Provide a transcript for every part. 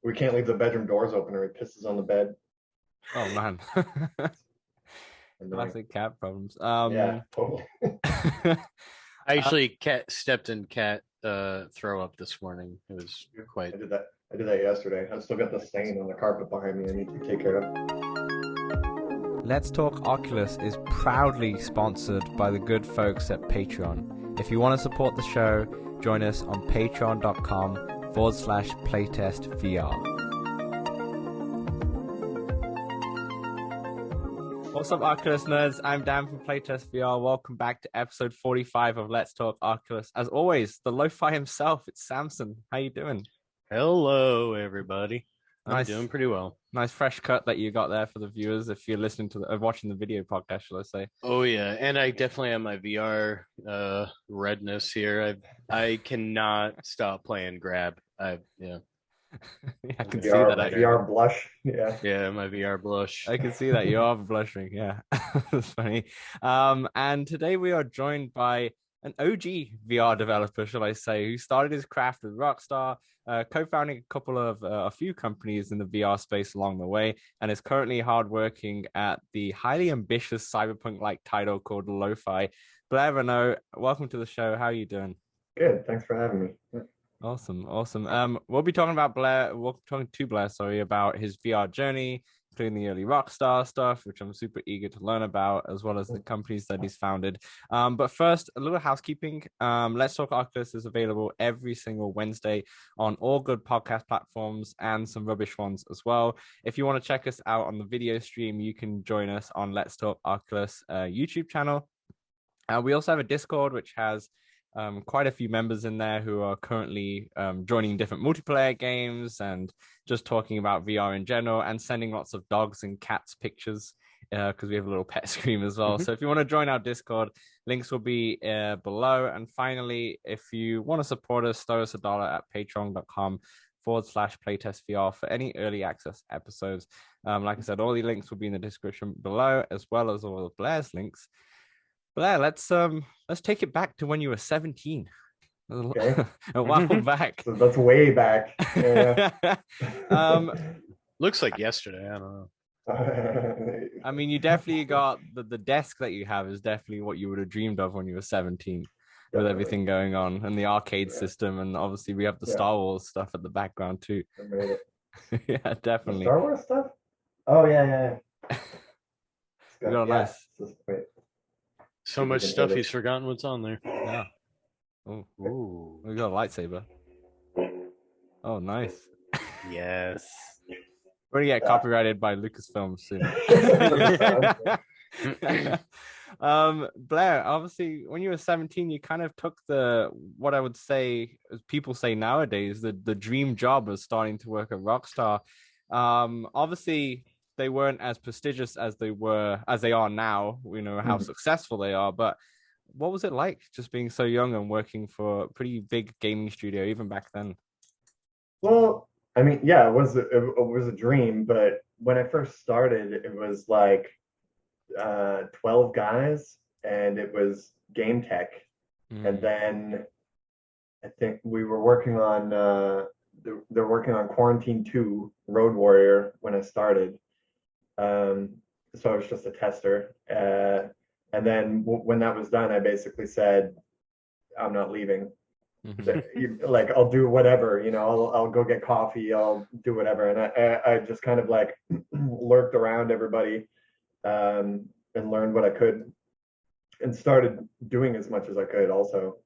We can't leave the bedroom doors open or he pisses on the bed. Oh man. Annoying. Classic cat problems. Yeah, totally. I actually stepped in cat throw up this morning. It was quite. I did that. I did that yesterday. I still got the stain on the carpet behind me. I need to take care of. Let's Talk Oculus is proudly sponsored by the good folks at Patreon. If you want to support the show, join us on patreon.com/playtestvr. What's up, Oculus nerds? I'm Dan from Playtest VR. Welcome back to episode 45 of Let's Talk Oculus. As always, the lo-fi himself, it's Samson. How you doing? Hello, everybody. I'm doing pretty well. Nice fresh cut that you got there for the viewers if you're listening to watching the video podcast, shall I say. Oh, yeah. And I definitely have my VR redness here. I cannot stop playing Grab. Yeah, I can VR, see that. VR blush. Yeah. Yeah, my VR blush. I can see that you are blushing. Yeah, that's funny. And today we are joined by an OG VR developer, shall I say, who started his craft with Rockstar, co-founding a few companies in the VR space along the way, and is currently hardworking at the highly ambitious Cyberpunk-like title called Lo-Fi. Blair Renaud, welcome to the show. How are you doing? Good. Thanks for having me. Yeah. Awesome. We'll be talking to Blair, about his VR journey, including the early Rockstar stuff, which I'm super eager to learn about, as well as the companies that he's founded. But first, a little housekeeping. Let's Talk Oculus is available every single Wednesday on all good podcast platforms and some rubbish ones as well. If you want to check us out on the video stream, you can join us on Let's Talk Oculus YouTube channel. We also have a Discord, which has quite a few members in there who are currently joining different multiplayer games and just talking about VR in general and sending lots of dogs and cats pictures because we have a little pet stream as well. So if you want to join our Discord, links will be below. And finally, if you want to support us, throw us $1 at patreon.com/playtestvr for any early access episodes. Like I said, all the links will be in the description below, as well as all of Blair's links. Blair, let's take it back to when you were 17. Okay. A while back. So that's way back. Yeah. Looks like yesterday. I don't know. I mean, you definitely got the desk that you have is definitely what you would have dreamed of when you were 17, with everything going on and the arcade system, and obviously we have the Star Wars stuff at the background too. Yeah, definitely. The Star Wars stuff? Oh yeah. Nice. So much stuff he's forgotten what's on there. Yeah. Oh, ooh, we got a lightsaber. Oh, nice. Yes. We're gonna get copyrighted by Lucasfilm soon. Blair, obviously, when you were 17, you kind of took what I would say, as people say nowadays, the dream job of starting to work at Rockstar. Obviously, they weren't as prestigious as they are now. We know how successful they are, but what was it like just being so young and working for a pretty big gaming studio even back then? Well, I mean, yeah, it was a dream, but when I first started, it was like 12 guys, and it was game tech, and then I think we were working on they're working on Quarantine 2 Road Warrior when I started. So I was just a tester, and then when that was done, I basically said, I'm not leaving. Like, I'll do whatever, I'll go get coffee, I'll do whatever. And I just kind of like lurked around everybody and learned what I could and started doing as much as I could also.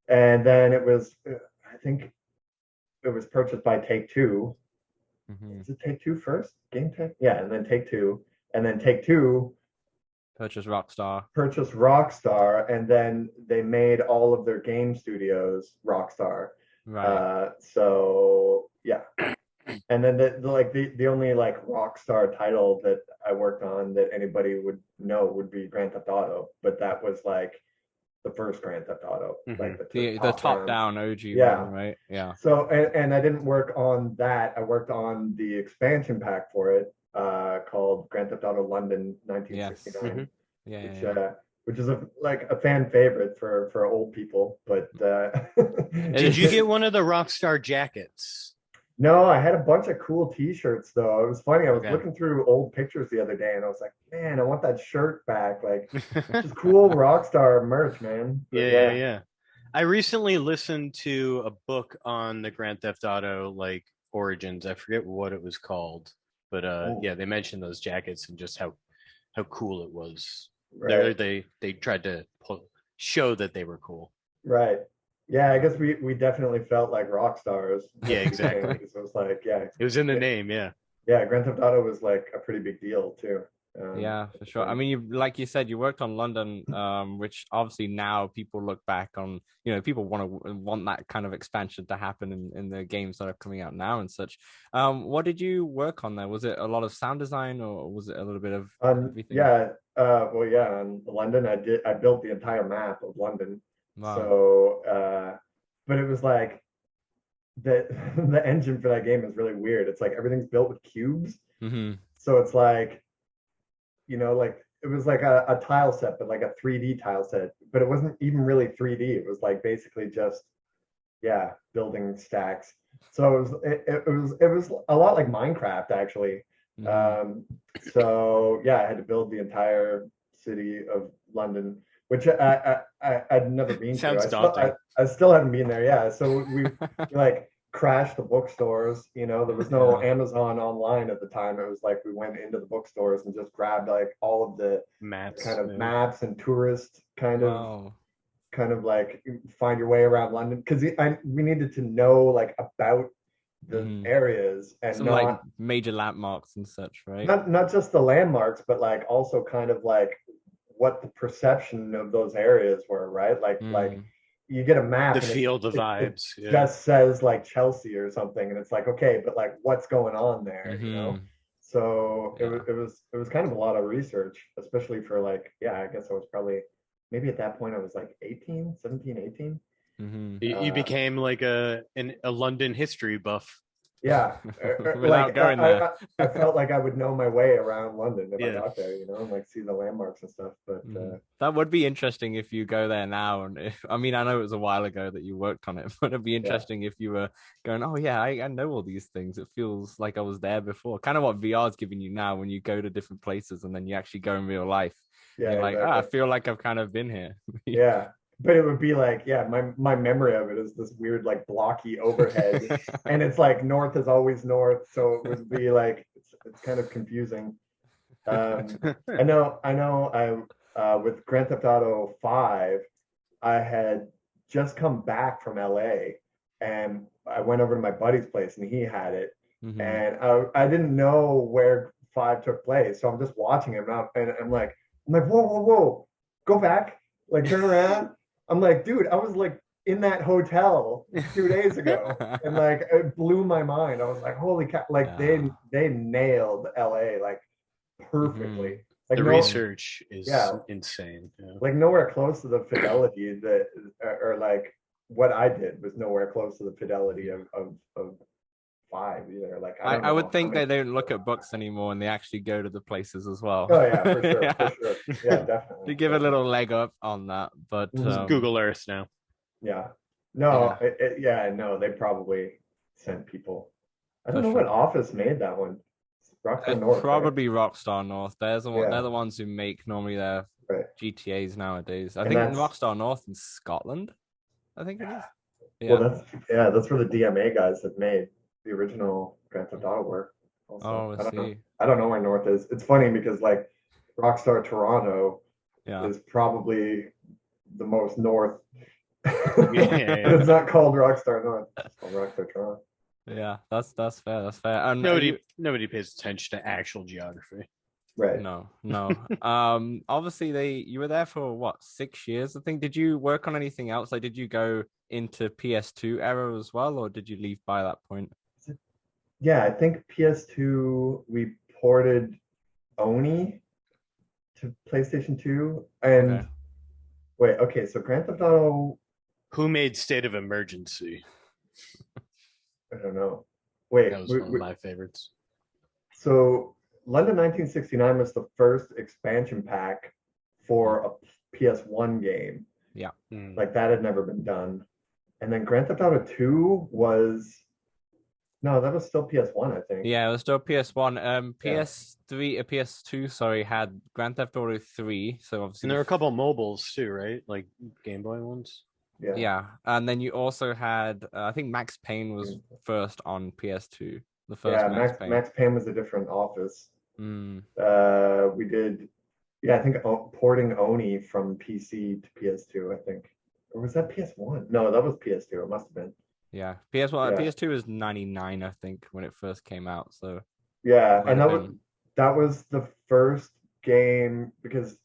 And then I think it was purchased by Take-Two. Is it Take-Two first? Game Tech? Yeah, and then Take-Two. And then Take-Two purchased Rockstar, and then they made all of their game studios Rockstar. Right. So yeah. And then the only like Rockstar title that I worked on that anybody would know would be Grand Theft Auto, but that was like the first Grand Theft Auto, like the top-down OG one, right? Yeah. So, and I didn't work on that. I worked on the expansion pack for it, called Grand Theft Auto London 1969. Yes. Which is a fan favorite for old people. But did you get one of the Rockstar jackets? No, I had a bunch of cool T-shirts though. It was funny. I was Okay. looking through old pictures the other day, and I was like, man, I want that shirt back. Like, just cool Rockstar merch, man. But Yeah, yeah, yeah. yeah. I recently listened to a book on the Grand Theft Auto like origins. I forget what it was called, but Ooh, yeah, they mentioned those jackets and just how cool it was. right, They tried to show that they were cool. right. Yeah, I Uh, guess we definitely felt like rock stars yeah, with these exactly. things. It was like, yeah, It was in the it, name. Yeah. yeah. Grand Theft Auto was like a pretty big deal too. Yeah, At for the sure. I time. mean, you like you said, you worked on London, which obviously now people look back on. People want that kind of expansion to happen in the games that are coming out now and such. What did you work on there? Was it a lot of sound design, or was it a little bit of everything? Yeah, well, yeah, on London, I built the entire map of London. Wow. So, but it was like the the engine for that game is really weird. It's like everything's built with cubes. Hmm. So it's like, like it was like a tile set, but like a 3D tile set. But it wasn't even really 3D. It was like basically just, yeah, building stacks. So it was a lot like Minecraft actually. Hmm. Um, so yeah, I had to build the entire city of London, which I'd never been to. Sounds daunting. I still haven't been there. Yeah, so we like crashed the bookstores. There was no Yeah. Amazon online at the time. It was like we went into the bookstores and just grabbed like all of the kind Maps. of Yeah. maps and tourist Wow. kind of like find your way around London because we needed to know like about the Hmm. areas and Some like not major landmarks and such, right? not not just the landmarks, but like also kind of like what the perception of those areas were, right? Like Mm. you get a The map and feel, the it vibes. Yeah. just says like Chelsea or something, and it's like okay, but like what's going on there? Hmm. So Yeah. it was kind of a lot of research, especially for like yeah, I guess I was probably maybe at that point I was like 18, 17, 18. Hmm. You Uh, became like a London history buff. yeah, Without like going there. I felt like I would know my way around London if I Yeah. got there, and like see the landmarks and stuff. But Mhm. That would be interesting if you go there now. And I mean, I know it was a while ago that you worked on it, but it'd be yeah, interesting if you were going, oh, yeah, I know all these things. It feels like I was there before. Kind of what VR is giving you now when you go to different places and then you actually go in real life. And yeah, you're like, ah, I exactly. feel like I've kind of been here. Yeah, but it would be like yeah, my memory of it is this weird like blocky overhead, and it's like north is always north, so it would be like it's kind of confusing. Um, I know with Grand Theft Auto 5, I had just come back from LA and I went over to my buddy's place and he had it. Hmm. And I didn't know where 5 took place. So I'm just watching him and I'm like, whoa, whoa, whoa, go back, like turn around. I'm like, dude, I was like in that hotel 2 days ago. And like it blew my mind. I was like, holy cow, like Yeah. they nailed LA like Hmm. perfectly. Like The no, research is yeah, insane. Yeah. like nowhere close to the fidelity that or like what I did was nowhere close to the fidelity of 5 either. Like I don't I would know how think many they people don't look at books anymore and they actually go to the places as well. oh yeah, for sure, for Yeah. sure. Yeah, definitely, To give a definitely. little leg up on that. But It's Hmm. Google Earth now. Yeah. No, yeah, yeah, no, they probably sent people. I don't for know what sure. office made that one. Rockstar It's North, right? probably Rockstar North. They're Yeah, the ones who make normally their right. GTAs nowadays. I And think that's Rockstar North in Scotland. I think it is. well, Yeah. that's where the DMA guys have made the original Grand Theft Auto work. Also, Oh, I I don't know. see. I don't know where North is. It's funny because like Rockstar Toronto Yeah. is probably the most north, Yeah, but yeah, yeah. it's not called Rockstar North. It's called Rockstar Toronto. Yeah, that's fair. That's fair. And Nobody pays attention to actual geography. Right. no, no. Obviously you were there for what, 6 years, I think. Did you work on anything else? Like, did you go into PS2 era as well, or did you leave by that point? Yeah, I think PS2 we ported Oni to PlayStation 2, Okay. and wait, okay, so Grand Theft Auto, Who made State of Emergency? I don't know. Wait, That was one of my favorites. so London 1969 was the first expansion pack Mhm. for a PS1 game. Yeah. Hmm. Like that had never been done. And then Grand Theft Auto 2 was No, that was still PS1, I think. Yeah, it was still PS1. Yeah. PS3, PS2, sorry, had Grand Theft Auto 3. So obviously And there were a couple of mobiles too, right? Like Game Boy ones. Yeah. yeah, and then you also had I think Max Payne was first on PS2, the first Yeah, Max Payne. Max Payne was a different office. Mm, We did, yeah, I think porting Oni from PC to PS2, I think. Or was that PS1? No, that was PS2. It must have been. yeah, PS1, Yeah. PS2 was 99, I think, when it first came out. So Yeah, it might and have been. that was the first game because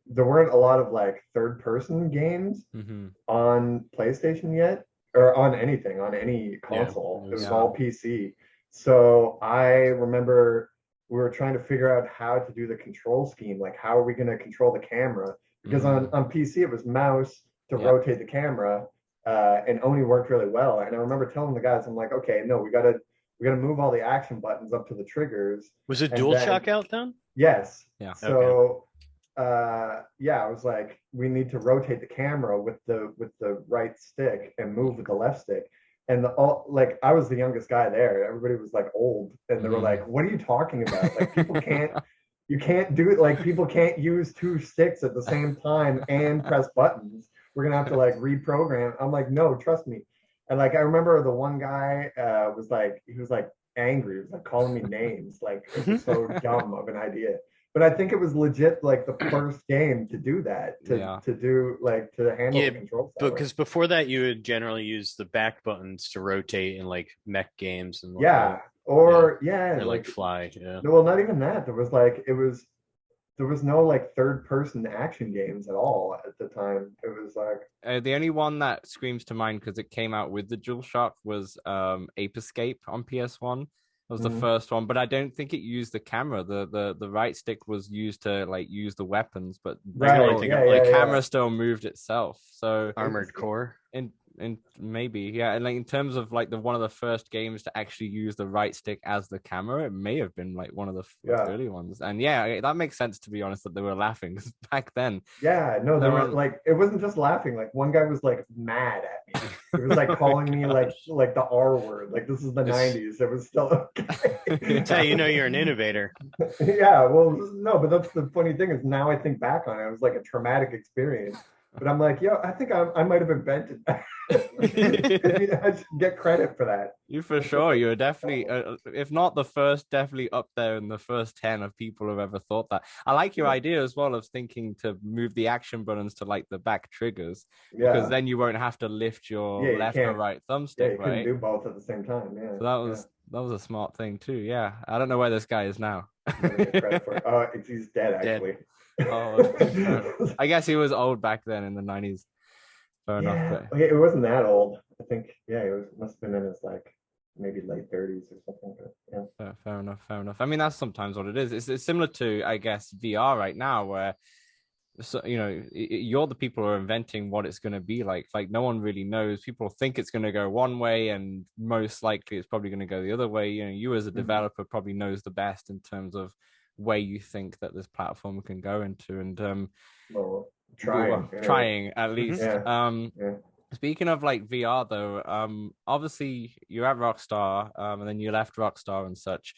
there weren't a lot of like third person games Hmm. on PlayStation yet, or on anything, on any Yeah, console. it It was was, Yeah. all PC. So I remember we were trying to figure out how to do the control scheme, like how are we going to control the camera? Because Hmm. on PC it was mouse to Yep. rotate the camera, and only worked really well. And I remember telling the guys, I'm like, okay, no, we gotta move all the action buttons up to the triggers, was it and then DualShock out then? yes. Yeah. Okay. So yeah, I was like, we need to rotate the camera with the right stick and move with the left stick. And all like I was the youngest guy there. Everybody was like old, and they were Hmm. like, "What are you talking about? Like people can't, you can't do it. Like people can't use two sticks at the same time and press buttons. We're gonna have to like reprogram." I'm like, "No, trust me." And like I remember the one guy was like, he was like angry. He was like calling me names. Like it was so dumb of an idea. But I think it was legit like the first game to do that, Yeah. to do like to handle Yeah, the controls that way. because before that you would generally use the back buttons to rotate in like mech games and Yeah. whatnot. Yeah. Or yeah, Or like like Fly. Yeah. no, well, not even that. There was no like third person action games at all at the time. It was like The only one that screams to mind because it came out with the DualShock was Ape Escape on PS1. That was the mhm. first one, but I don't think it used the camera. The right stick was used to like use the weapons, but I can only Right, still think yeah, of the yeah, like yeah. camera still moved itself. So Ape Armored Escape. Core. in maybe yeah, and like in terms of like the one of the first games to actually use the right stick as the camera, it may have been like one of the Yeah. early ones. And yeah, that makes sense to be honest that they were laughing because back then Yeah, no, they they're were on. like it wasn't just laughing. Like one guy was like mad at me. He was like Oh calling me gosh. like the R word. Like this is the It's 90s. It was still okay. That's how yeah. you know you're an innovator. Yeah, well, no, but that's the funny thing is now I think back on it, it was like a traumatic experience. But I'm like, yo, I think I might have invented that. I should get credit for that. You for sure. You're definitely, if not the first, definitely up there in the first 10 of people who've ever thought that. I like your Yeah, idea as well of thinking to move the action buttons to like the back triggers because yeah, then you won't have to lift your yeah. You left or can't. right Yeah, thumbstick, you couldn't right? do both at the same time. Yeah, So yeah. that was a smart thing too. Yeah. I don't know where this guy is now. I'm gonna get credit for it. Oh, he's dead Dead. actually. Oh, okay, fair enough. I guess he was old back then in the 90s. Fair enough, Yeah, but okay, it wasn't that old. I think, yeah, it was must have been in his like maybe late 30s or something. But yeah. fair enough, fair enough. I mean, that's sometimes what it is. It's similar to, I guess, VR right now, where so you know you're the people who are inventing what it's going to be like no one really knows. People think it's going to go one way and most likely it's probably going to go the other way. You know, you as a Mhm. developer probably knows the best in terms of where you think that this platform can go into, and Well, well, trying anyway. trying at Hmm. least. Yeah, yeah. Speaking of like VR though, obviously you're at Rockstar, and then you left Rockstar and such.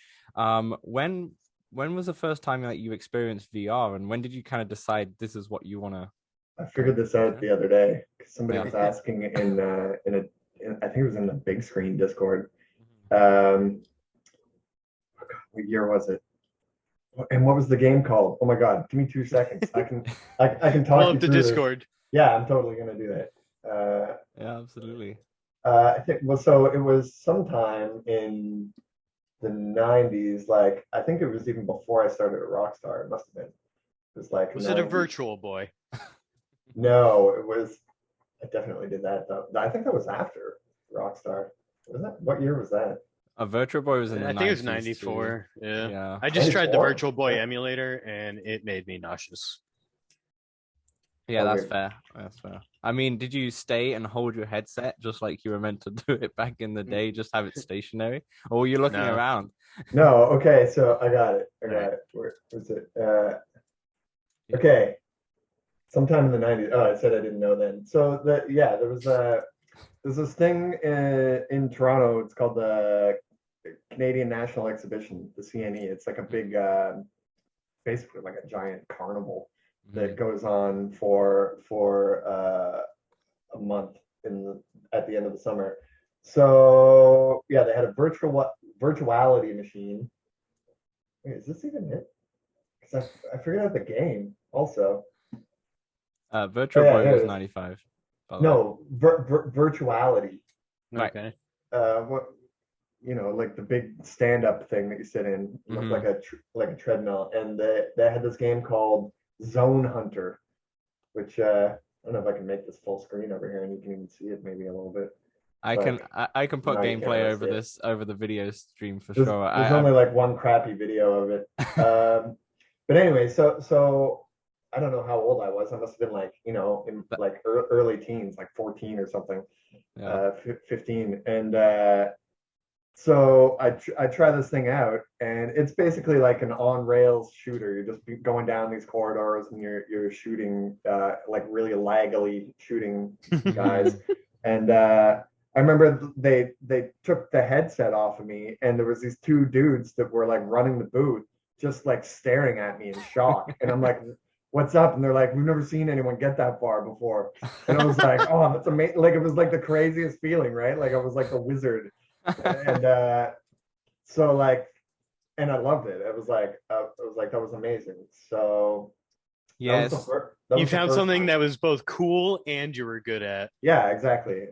When was the first time that you experienced VR, and when did you kind of decide this is what you want to I go figured this into? out the other day because somebody Yeah. was asking I think it was in the big screen Discord. Um, what year was it? And what was the game called? Oh my God, give me 2 seconds. I can Pull talk you up the through this. Discord. Yeah, I'm totally gonna do that. Yeah, absolutely. I think well, so it was sometime in the 90s. Like I think it was even before I started at Rockstar. It must have been. It was like Was it a 90. Virtual Boy? No, it was. I definitely did that though. I think that was after Rockstar. Was that? What year was that? A Virtual Boy was in the I think it was 90s too. 94. Yeah. Yeah. I just tried the 94? Virtual Boy Yeah. emulator and it made me nauseous. Yeah, Oh that's wait. fair. That's fair. I mean, did you stay and hold your headset just like you were meant to do it back in the day, just have it stationary? Or were you looking No. around? No. Okay. So I got it. I All got right. it. Where was it? Yeah. Okay. Sometime in the 90s. Oh, I said I didn't know then. So that yeah, there's this thing in Toronto. It's called the Canadian National Exhibition, the CNE. It's like a big, basically like a giant carnival that goes on for a month at the end of the summer. So yeah, they had a virtuality machine. Wait, is this even it? Because I figured out the game also. Virtual Oh, yeah, Boy there was it is. 95, by the way. No, virtuality. Right. Okay. What like the big stand-up thing that you sit in, it looked like a treadmill, and they had this game called Zone Hunter, which I don't know if I can make this full screen over here, and you can even see it maybe a little bit. I can put No, you can't gameplay really over see it. this over the video stream for There's, sure. there's only like one crappy video of it. But anyway, so I don't know how old I was. I must have been like, in like early teens, like 14 or something, Yeah. 15. And so I try this thing out, and it's basically like an on rails shooter. You're just going down these corridors, and you're shooting like really laggily shooting guys. And I remember they took the headset off of me, and there was these two dudes that were like running the booth, just like staring at me in shock. And I'm like, "What's up?" And they're like, "We've never seen anyone get that far before." And I was like, "Oh, that's amazing!" Like it was like the craziest feeling, right? Like I was like the wizard. And so like, and I loved it. It was like that was amazing. So Yes. You found something that was both cool and you were good at. Yeah, exactly.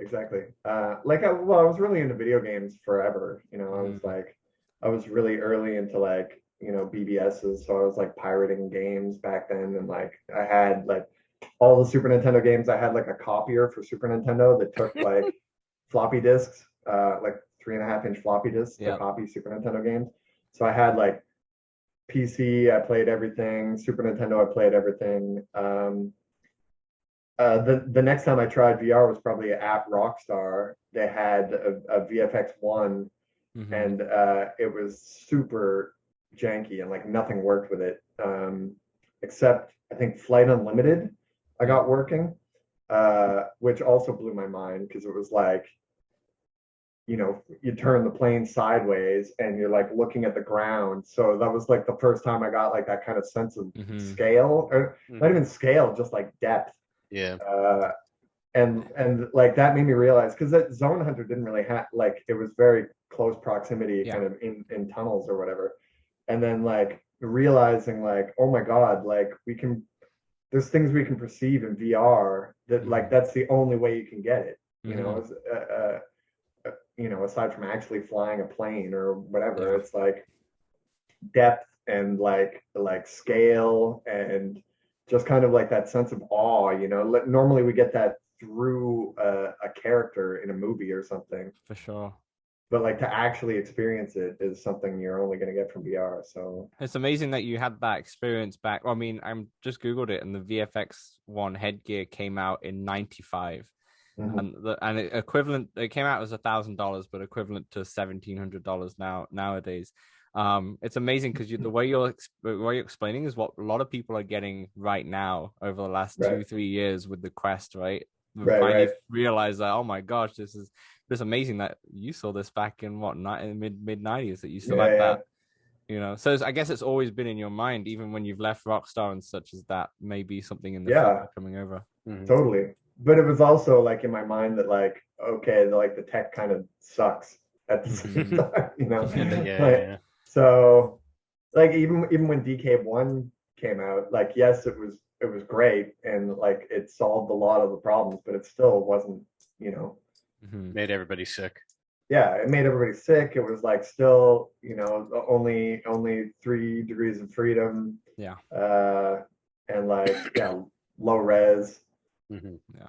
Like I was really into video games forever. I was really early into like BBSs, so I was like pirating games back then, and like I had like all the Super Nintendo games. I had like a copier for Super Nintendo that took like floppy disks, like 3.5-inch floppy disks to copy Super Nintendo games. So I had like PC, I played everything. Super Nintendo, I played everything. The next time I tried VR was probably at Rockstar. They had a VFX one, and it was super janky and like nothing worked with it, except I think Flight Unlimited I got working, which also blew my mind because it was like you turn the plane sideways and you're like looking at the ground. So that was like the first time I got like that kind of sense of scale, or not even scale, just like depth. Yeah. And like that made me realize, because that Zone Hunter didn't really have, like, it was very close proximity, kind of in tunnels or whatever. And then like realizing like, oh my God, like there's things we can perceive in VR that like that's the only way you can get it. Aside from actually flying a plane or whatever, it's like depth and like scale and just kind of like that sense of awe. Normally we get that through a character in a movie or something. For sure. But like to actually experience it is something you're only going to get from VR. So it's amazing that you had that experience back. I mean, I'm just Googled it, and the VFX one headgear came out in 95. And it came out as $1,000, but equivalent to $1,700 nowadays. It's amazing because the way you're explaining is what a lot of people are getting right now over the last 2-3 years with the Quest, right? We finally realize that, oh my gosh, this is amazing that you saw this back in mid 90s, that you still had that. So I guess it's always been in your mind, even when you've left Rockstar and such as that, maybe something in the future coming over. Totally. But it was also like in my mind that like, okay, like the tech kind of sucks at the same time, So like even when DK1 came out, like yes, it was great and like it solved a lot of the problems, but it still wasn't, made everybody sick. Yeah, it made everybody sick. It was like still, only 3 degrees of freedom. Yeah. And like low res.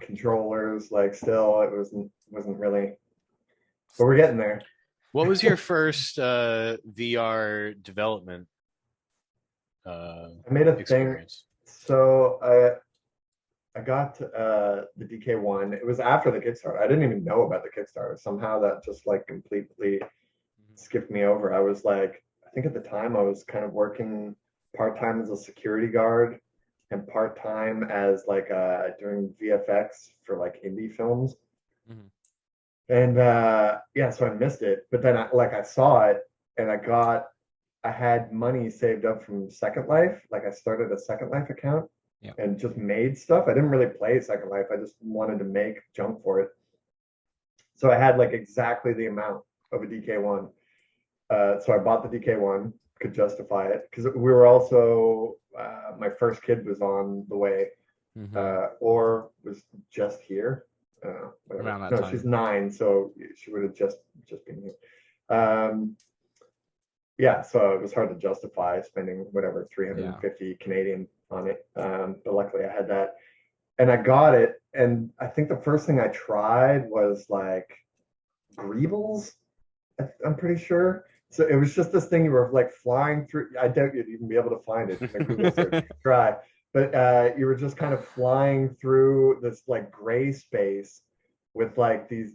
Controllers, like still it wasn't really, but we're getting there. What was your first VR development I made a experience thing. So I got the DK1. It was after the Kickstarter. I didn't even know about the Kickstarter. Somehow that just like completely skipped me over. I was like, I think at the time I was kind of working part-time as a security guard and part-time as like doing VFX for like indie films. And so I missed it, but then I saw it and I had money saved up from Second Life. Like I started a Second Life account Yeah. and just made stuff. I didn't really play Second Life. I just wanted to make junk for it. So I had like exactly the amount of a DK1. So I bought the DK1, could justify it because we were also my first kid was on the way, or was just here. Whatever. Around that No, time. she's 9, so she would have just been here. Yeah, so it was hard to justify spending whatever 350 Canadian on it. But luckily I had that, and I got it. And I think the first thing I tried was like Greebles. I'm pretty sure. So it was just this thing you were like flying through. I doubt you'd even be able to find it. Like Google search, try. But you were just kind of flying through this like gray space with like these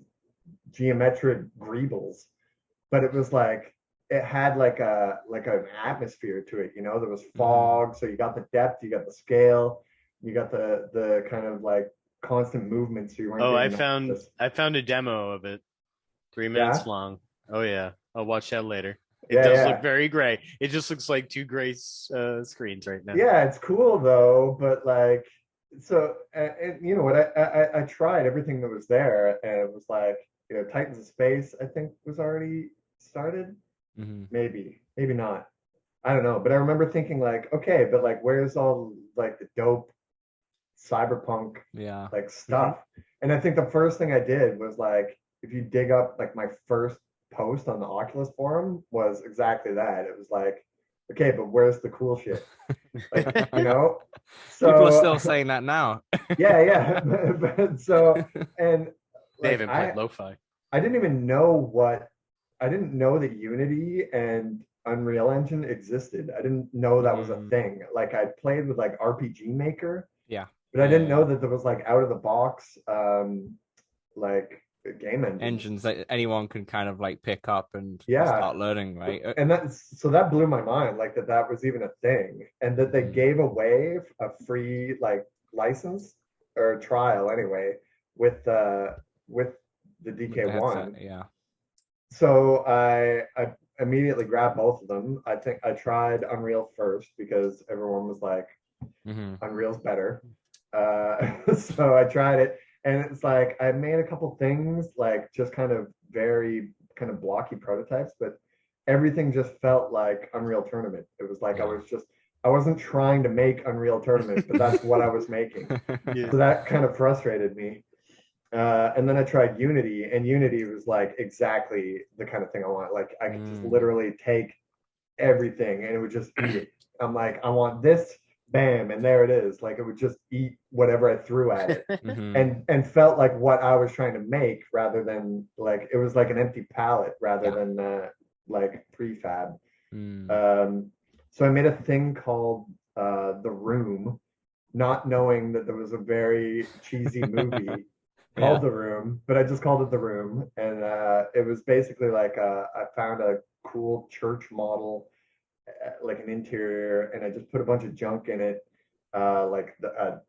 geometric greebles. But it was like it had like an atmosphere to it. There was fog, so you got the depth, you got the scale, you got the kind of like constant movement. So you weren't. Oh, getting I found a demo of it, 3 minutes long. Oh yeah, I'll watch that later. It does look very gray. It just looks like 2 gray screens right now. Yeah, it's cool though, but like, so and you know what? I tried everything that was there, and it was like, Titans of Space, I think was already started. Maybe not. I don't know, but I remember thinking like, okay, but like, where's all like the dope cyberpunk like stuff? And I think the first thing I did was like, if you dig up like my first post on the Oculus forum was exactly that. It was like, okay, but where's the cool shit? Like, so people are still saying that now. yeah. But so, and they like, haven't played lo-fi. I didn't know that Unity and Unreal Engine existed. I didn't know that was a thing. Like I played with like RPG Maker, but I didn't know that there was like out of the box like game engines that anyone can kind of like pick up and start learning, right? And that blew my mind, like that was even a thing, and that they gave away a free like license or trial anyway with the DK1. So I immediately grabbed both of them. I think I tried Unreal first because everyone was like, Unreal's better. So I tried it, and it's like I made a couple things like just kind of very kind of blocky prototypes, but everything just felt like Unreal Tournament. It was like I wasn't trying to make Unreal Tournament, but that's what I was making. So that kind of frustrated me. And then I tried Unity, and Unity was like exactly the kind of thing I want. Like I could just literally take everything and it would just eat it. I'm like, I want this, bam, and there it is. Like it would just eat whatever I threw at it, and felt like what I was trying to make, rather than like it was like an empty palette rather than like prefab. So I made a thing called The Room, not knowing that there was a very cheesy movie called The Room, but I just called it The Room. And it was basically like I found a cool church model, like an interior, and I just put a bunch of junk in it, like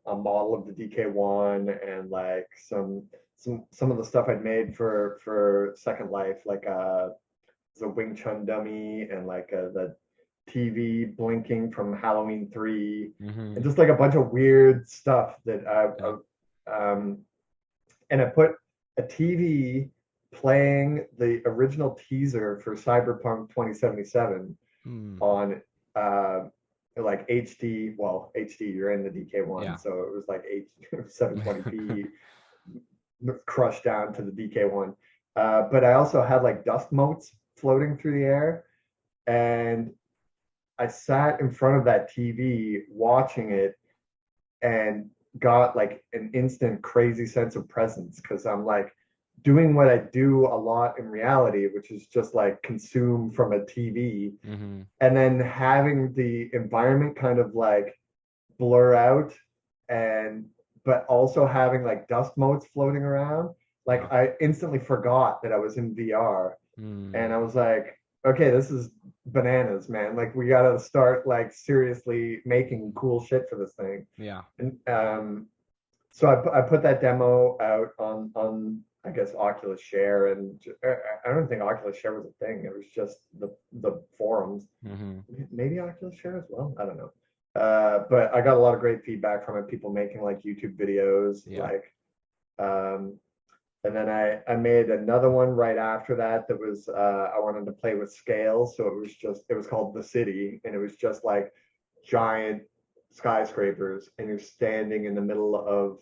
a model of the DK1 and like some of the stuff I'd made for Second Life, like the Wing Chun dummy and like the TV blinking from Halloween 3, and just like a bunch of weird stuff that and I put a TV playing the original teaser for Cyberpunk 2077 on like HD. Well, HD, you're in the DK1, so it was like 720p crushed down to the DK1. But I also had like dust motes floating through the air, and I sat in front of that TV watching it and got like an instant crazy sense of presence, because I'm like doing what I do a lot in reality, which is just like consume from a TV, and then having the environment kind of like blur out, and but also having like dust motes floating around. Like I instantly forgot that I was in VR, and I was like, okay, this is bananas, man. Like we gotta start like seriously making cool shit for this thing. And so I put that demo out on I guess Oculus Share, and I don't think Oculus Share was a thing. It was just the forums. Mm-hmm. Maybe Oculus Share as well. I don't know. But I got a lot of great feedback from it. People making like YouTube videos, and then I made another one right after that was I wanted to play with scale, so it was called The City, and it was just like giant skyscrapers, and you're standing in the middle of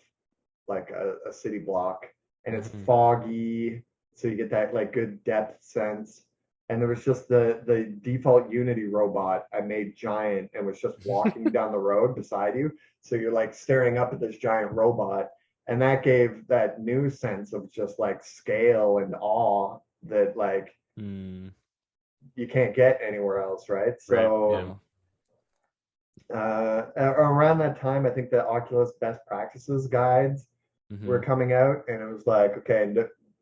like a city block, and it's foggy, so you get that like good depth sense. And there was just the default Unity robot I made giant and was just walking down the road beside you, so you're like staring up at this giant robot. And that gave that new sense of just like scale and awe that like you can't get anywhere else, right? So around that time, I think the Oculus best practices guides were coming out, and it was like, okay,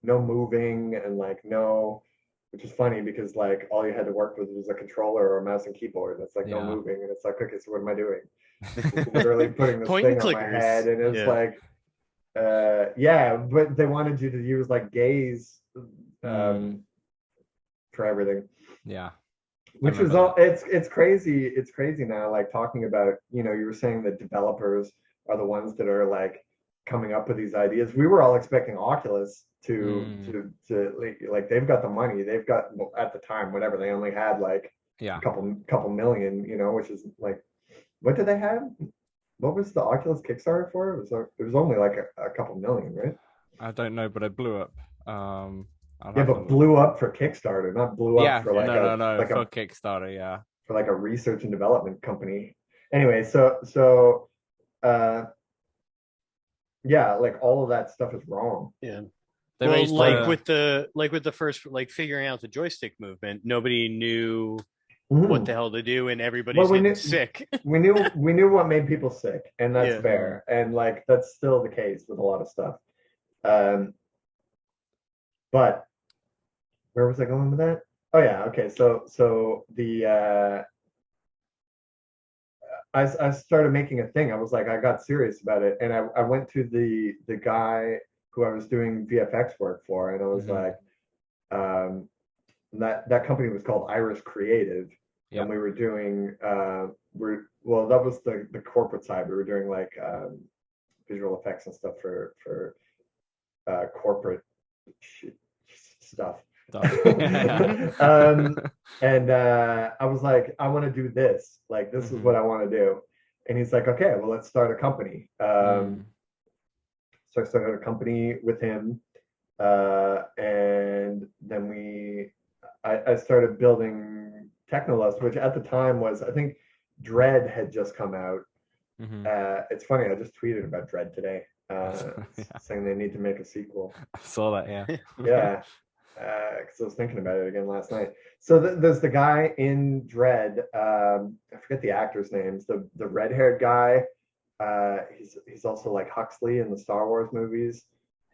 no moving and like no, which is funny because like all you had to work with was a controller or a mouse and keyboard. That's like no moving, and it's like, okay, so what am I doing? Just literally putting this thing on my head, and it's like. But they wanted you to use like gaze for everything. Yeah. Which is all it's crazy. It's crazy now, like talking about, you were saying that developers are the ones that are like coming up with these ideas. We were all expecting Oculus to like they've got the money. They've got at the time, whatever, they only had like a couple million, which is like, what did they have? What was the Oculus Kickstarter for? It was only like a couple million, right? I don't know, but it blew up. But blew up for Kickstarter, not blew up for like for Kickstarter, for like a research and development company. Anyway, so like all of that stuff is wrong. Yeah. With the first figuring out the joystick movement, nobody knew what the hell to do, and everybody's getting sick. we knew what made people sick, and that's fair, and like that's still the case with a lot of stuff. But where was I going with that? Oh yeah, okay. So the I started making a thing. I was like, I got serious about it, and I went to the guy who I was doing VFX work for, and I was like, that company was called Iris Creative. And we were doing that was the corporate side. We were doing like visual effects and stuff for corporate stuff. And I was like, I want to do this. Like, this is what I want to do. And he's like, okay, well, let's start a company. So I started a company with him, and then I started building Technolust, which at the time was, I think Dread had just come out. It's funny, I just tweeted about Dread today, saying they need to make a sequel. I saw that, yeah. Yeah, because I was thinking about it again last night. So there's the guy in Dread, I forget the actor's names, the red-haired guy. He's also like Huxley in the Star Wars movies.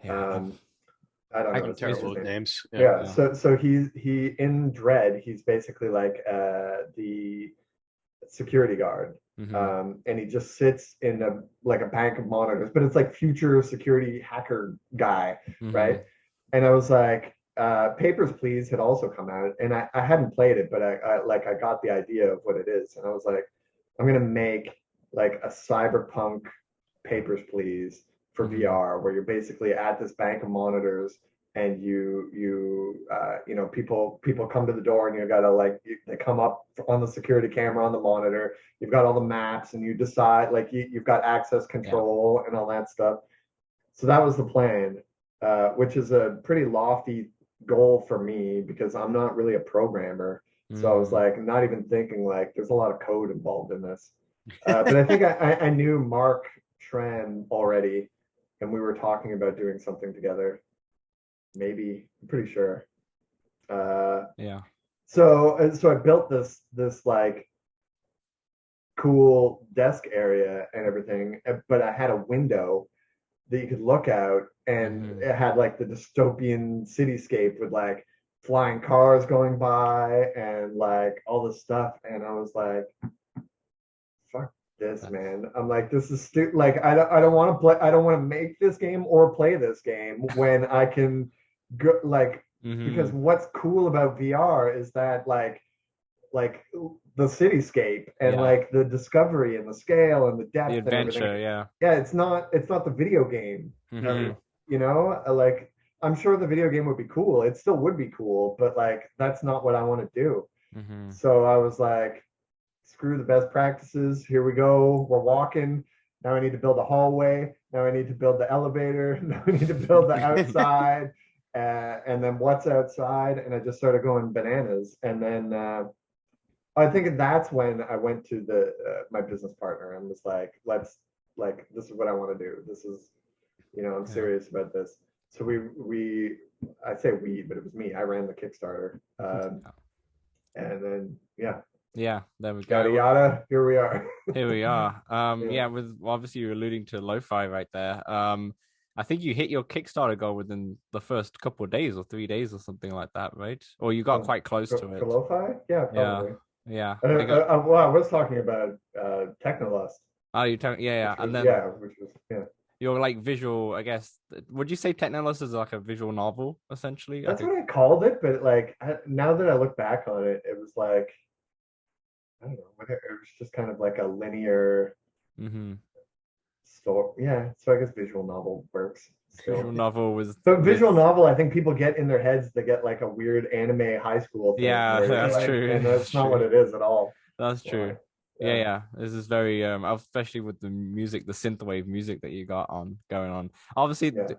I don't know. I can tell his names. Yeah. So he in Dread, he's basically like the security guard, and he just sits in a bank of monitors, but it's like future security hacker guy, right? And I was like, Papers, Please had also come out, and I hadn't played it, but I got the idea of what it is, and I was like, I'm gonna make like a cyberpunk Papers, Please for VR, where you're basically at this bank of monitors, and people come to the door, and you gotta they come up on the security camera on the monitor. You've got all the maps, and you decide you've got access control and all that stuff. So that was the plan, which is a pretty lofty goal for me because I'm not really a programmer. So I was like, not even thinking like there's a lot of code involved in this. But I think I knew Mark Tran already, and we were talking about doing something together. Maybe, I'm pretty sure. So I built this like cool desk area and everything, but I had a window that you could look out, and it had like the dystopian cityscape with like flying cars going by and like all this stuff, and I was like, fuck this, man. I'm like, this is stupid. Like, I don't want to play. I don't want to make this game or play this game when I can go like, because what's cool about VR is that like like the cityscape and like the discovery and the scale and the depth the and everything. adventure. Yeah. It's not the video game. Mm-hmm. You know, like I'm sure the video game would be cool. It still would be cool, but like that's not what I want to do. Mm-hmm. So I was like, screw the best practices. Here we go. We're walking. Now I need to build a hallway. Now I need to build the elevator. Now I need to build the outside. And then what's outside? And I just started going bananas. And then I think that's when I went to the my business partner and was like, let's like this is what I want to do. This is, you know, I'm serious about this. So we I say we, but it was me. I ran the Kickstarter. And then yeah, there we go. Yada yada. Here we are. Here we are. With obviously you're alluding to lo-fi right there. I think you hit your Kickstarter goal within the first couple of days or 3 days or something like that, right? Or you got quite close to it. For lo-fi? Yeah, probably. Yeah. Well, I was talking about Technolust. Oh, you and then which was your like visual, I guess. Would you say Technolust is like a visual novel, essentially? That's what I called it, but like now that I look back on it, it was like I don't know, it was just kind of like a linear story. Yeah, so I guess visual novel works. Still. Visual novel was. But visual novel, I think people get in their heads they get like a weird anime high school thing. Yeah, that's true. And that's not what it is at all. That's true. Yeah. This is very especially with the music, the synthwave music that you got going on. Obviously, that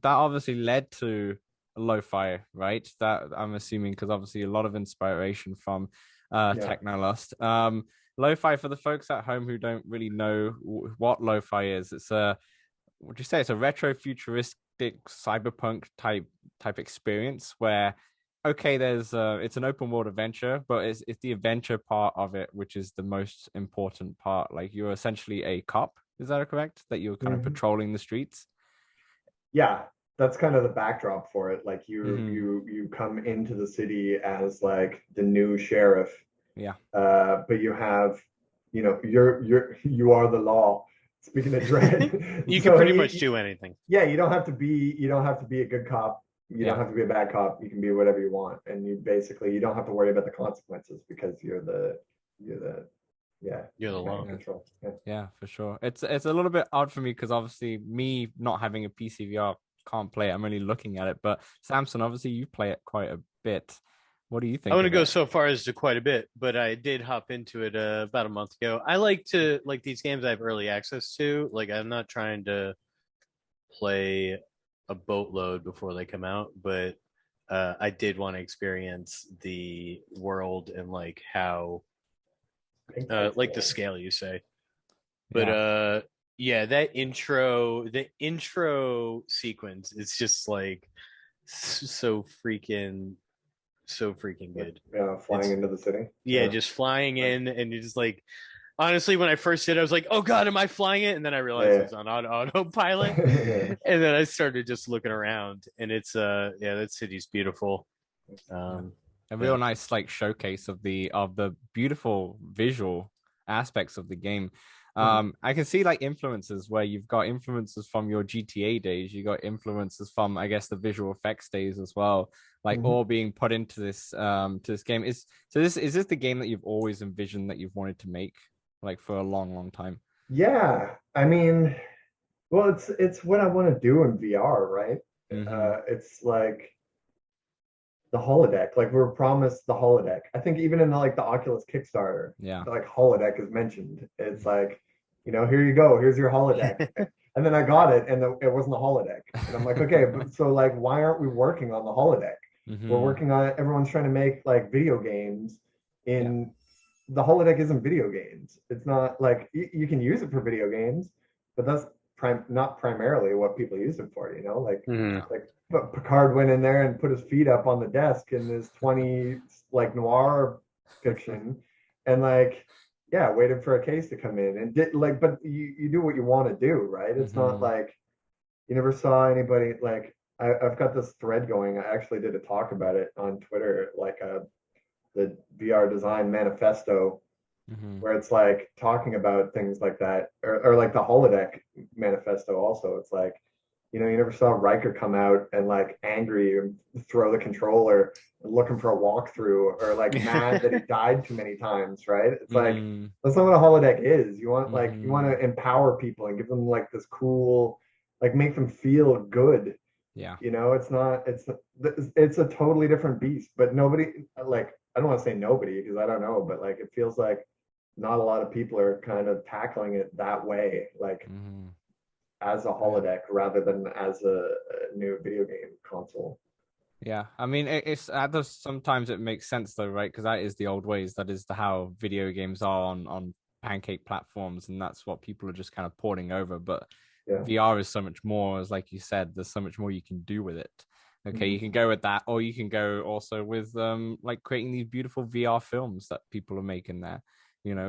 obviously led to lo-fi, right? That I'm assuming because obviously a lot of inspiration from Technolust. Lo-fi, for the folks at home who don't really know what lo-fi is, it's would you say it's a retro futuristic cyberpunk type experience where there's it's an open world adventure, but it's the adventure part of it which is the most important part. Like you're essentially a cop, is that correct? That you're kind of patrolling the streets? Yeah, that's kind of the backdrop for it. Like you come into the city as like the new sheriff. But you have, you know, you are the law. Speaking of Dread, you can pretty much do anything. Yeah, you don't have to be a good cop. You don't have to be a bad cop. You can be whatever you want, and you don't have to worry about the consequences because you're the law. Control. Yeah, for sure. It's a little bit odd for me because obviously me not having a PC VR can't play it. I'm only looking at it, but Samson, obviously you play it quite a bit. What do you think? I want to go so far as to quite a bit, but I did hop into it about a month ago. I like these games I have early access to. Like I'm not trying to play a boatload before they come out, but I did want to experience the world and like how like the scale you say. But the intro sequence is just like so freaking good. Yeah, flying into the city. Yeah, just flying in, and you're just like, honestly, when I first did, I was like, "Oh God, am I flying it?" And then I realized it's on autopilot, and then I started just looking around, and it's that city's beautiful. A real nice like showcase of the beautiful visual aspects of the game. I can see like influences where you've got influences from your GTA days, you got influences from I guess the visual effects days as well, like all being put into this game. Is this the game that you've always envisioned that you've wanted to make like for a long time? Yeah, I mean, well, it's what I want to do in VR, right? It's like the holodeck. Like we were promised the holodeck. I think even in the Oculus Kickstarter, like holodeck is mentioned. It's like, you know, here you go, here's your holodeck. And then I got it, and it wasn't a holodeck. And I'm like, okay, but so like, why aren't we working on the holodeck? We're working on it. Everyone's trying to make like video games. The holodeck isn't video games. It's not like you can use it for video games, but that's not primarily what people use it for. You know, like Picard went in there and put his feet up on the desk in this 20 like noir fiction, and like waited for a case to come in and did like, but you do what you want to do, right? It's not like you never saw anybody like I've got this thread going. I actually did a talk about it on Twitter, like the VR design manifesto, where it's like talking about things like that, or like the holodeck manifesto also. It's like, You never saw Riker come out and like angry and throw the controller looking for a walkthrough or like mad that he died too many times, right? It's like Mm, that's not what a holodeck is. You want hmm to empower people and give them like this cool, like make them feel good. Yeah. It's not it's a totally different beast, but nobody like I don't want to say nobody because I don't know, but like it feels like not a lot of people are kind of tackling it that way, like hmm as a Yeah. holodeck rather than as a new video game console. Yeah, I mean, it's that does sometimes it makes sense though, right? Because that is the old ways. That is how video games are on pancake platforms, and that's what people are just kind of porting over. But Yeah. VR is so much more, as like you said, there's so much more you can do with it. Okay, Mhm. you can go with that, or you can go also with like creating these beautiful VR films that people are making there.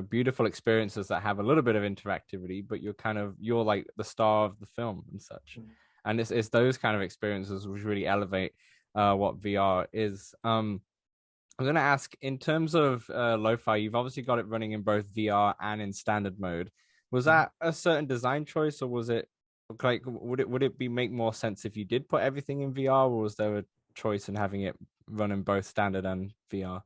Beautiful experiences that have a little bit of interactivity, but you're like the star of the film and such. And it's those kind of experiences which really elevate what VR is. I'm going to ask in terms of lo-fi, you've obviously got it running in both VR and in standard mode. Was that a certain design choice, or was it like would it be make more sense if you did put everything in VR, or was there a choice in having it run in both standard and VR?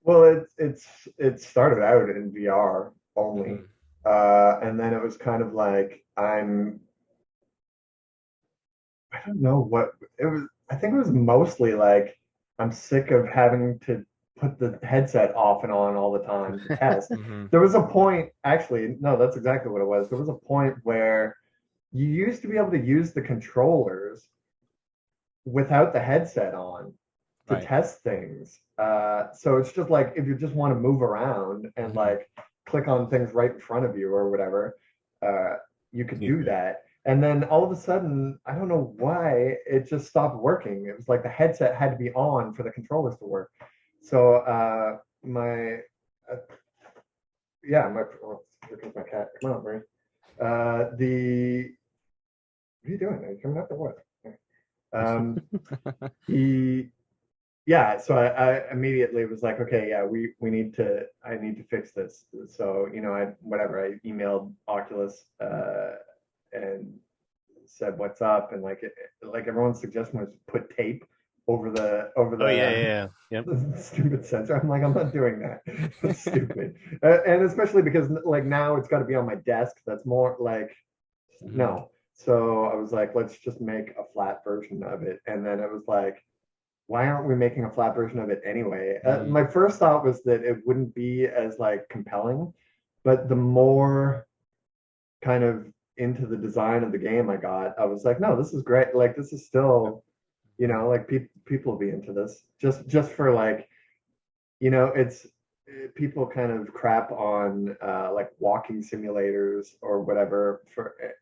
Well, it started out in VR only, Mm-hmm. and then it was kind of like I don't know what it was. I think it was mostly like I'm sick of having to put the headset off and on all the time to test. Mm-hmm. There was a point, actually, no, that's exactly what it was. There was a point where you used to be able to use the controllers without the headset on to Right. test things. So it's just like if you just want to move around and Mm-hmm. like click on things right in front of you or whatever, uh, you could You do could. that. And then all of a sudden, I don't know why it just stopped working. It was like the headset had to be on for the controllers to work. So uh, oh, here comes my cat. Come on, Marie. The what are you doing? Are you coming up or what? Um, he so I immediately was like, okay, yeah, we need to I need to fix this. So I emailed Oculus and said what's up, and like everyone's suggestion was put tape over Oh yeah, yeah, the yeah. Yep. the stupid sensor. I'm like, I'm not doing that. That's stupid. And especially because like now it's got to be on my desk. That's more like Mm-hmm. no. So I was like, let's just make a flat version of it. And then it was like, why aren't we making a flat version of it anyway? Mm-hmm. My first thought was that it wouldn't be as like compelling, but the more kind of into the design of the game I got, I was like, no, this is great. Like this is still, like people will be into this just for like, it's people kind of crap on like walking simulators or whatever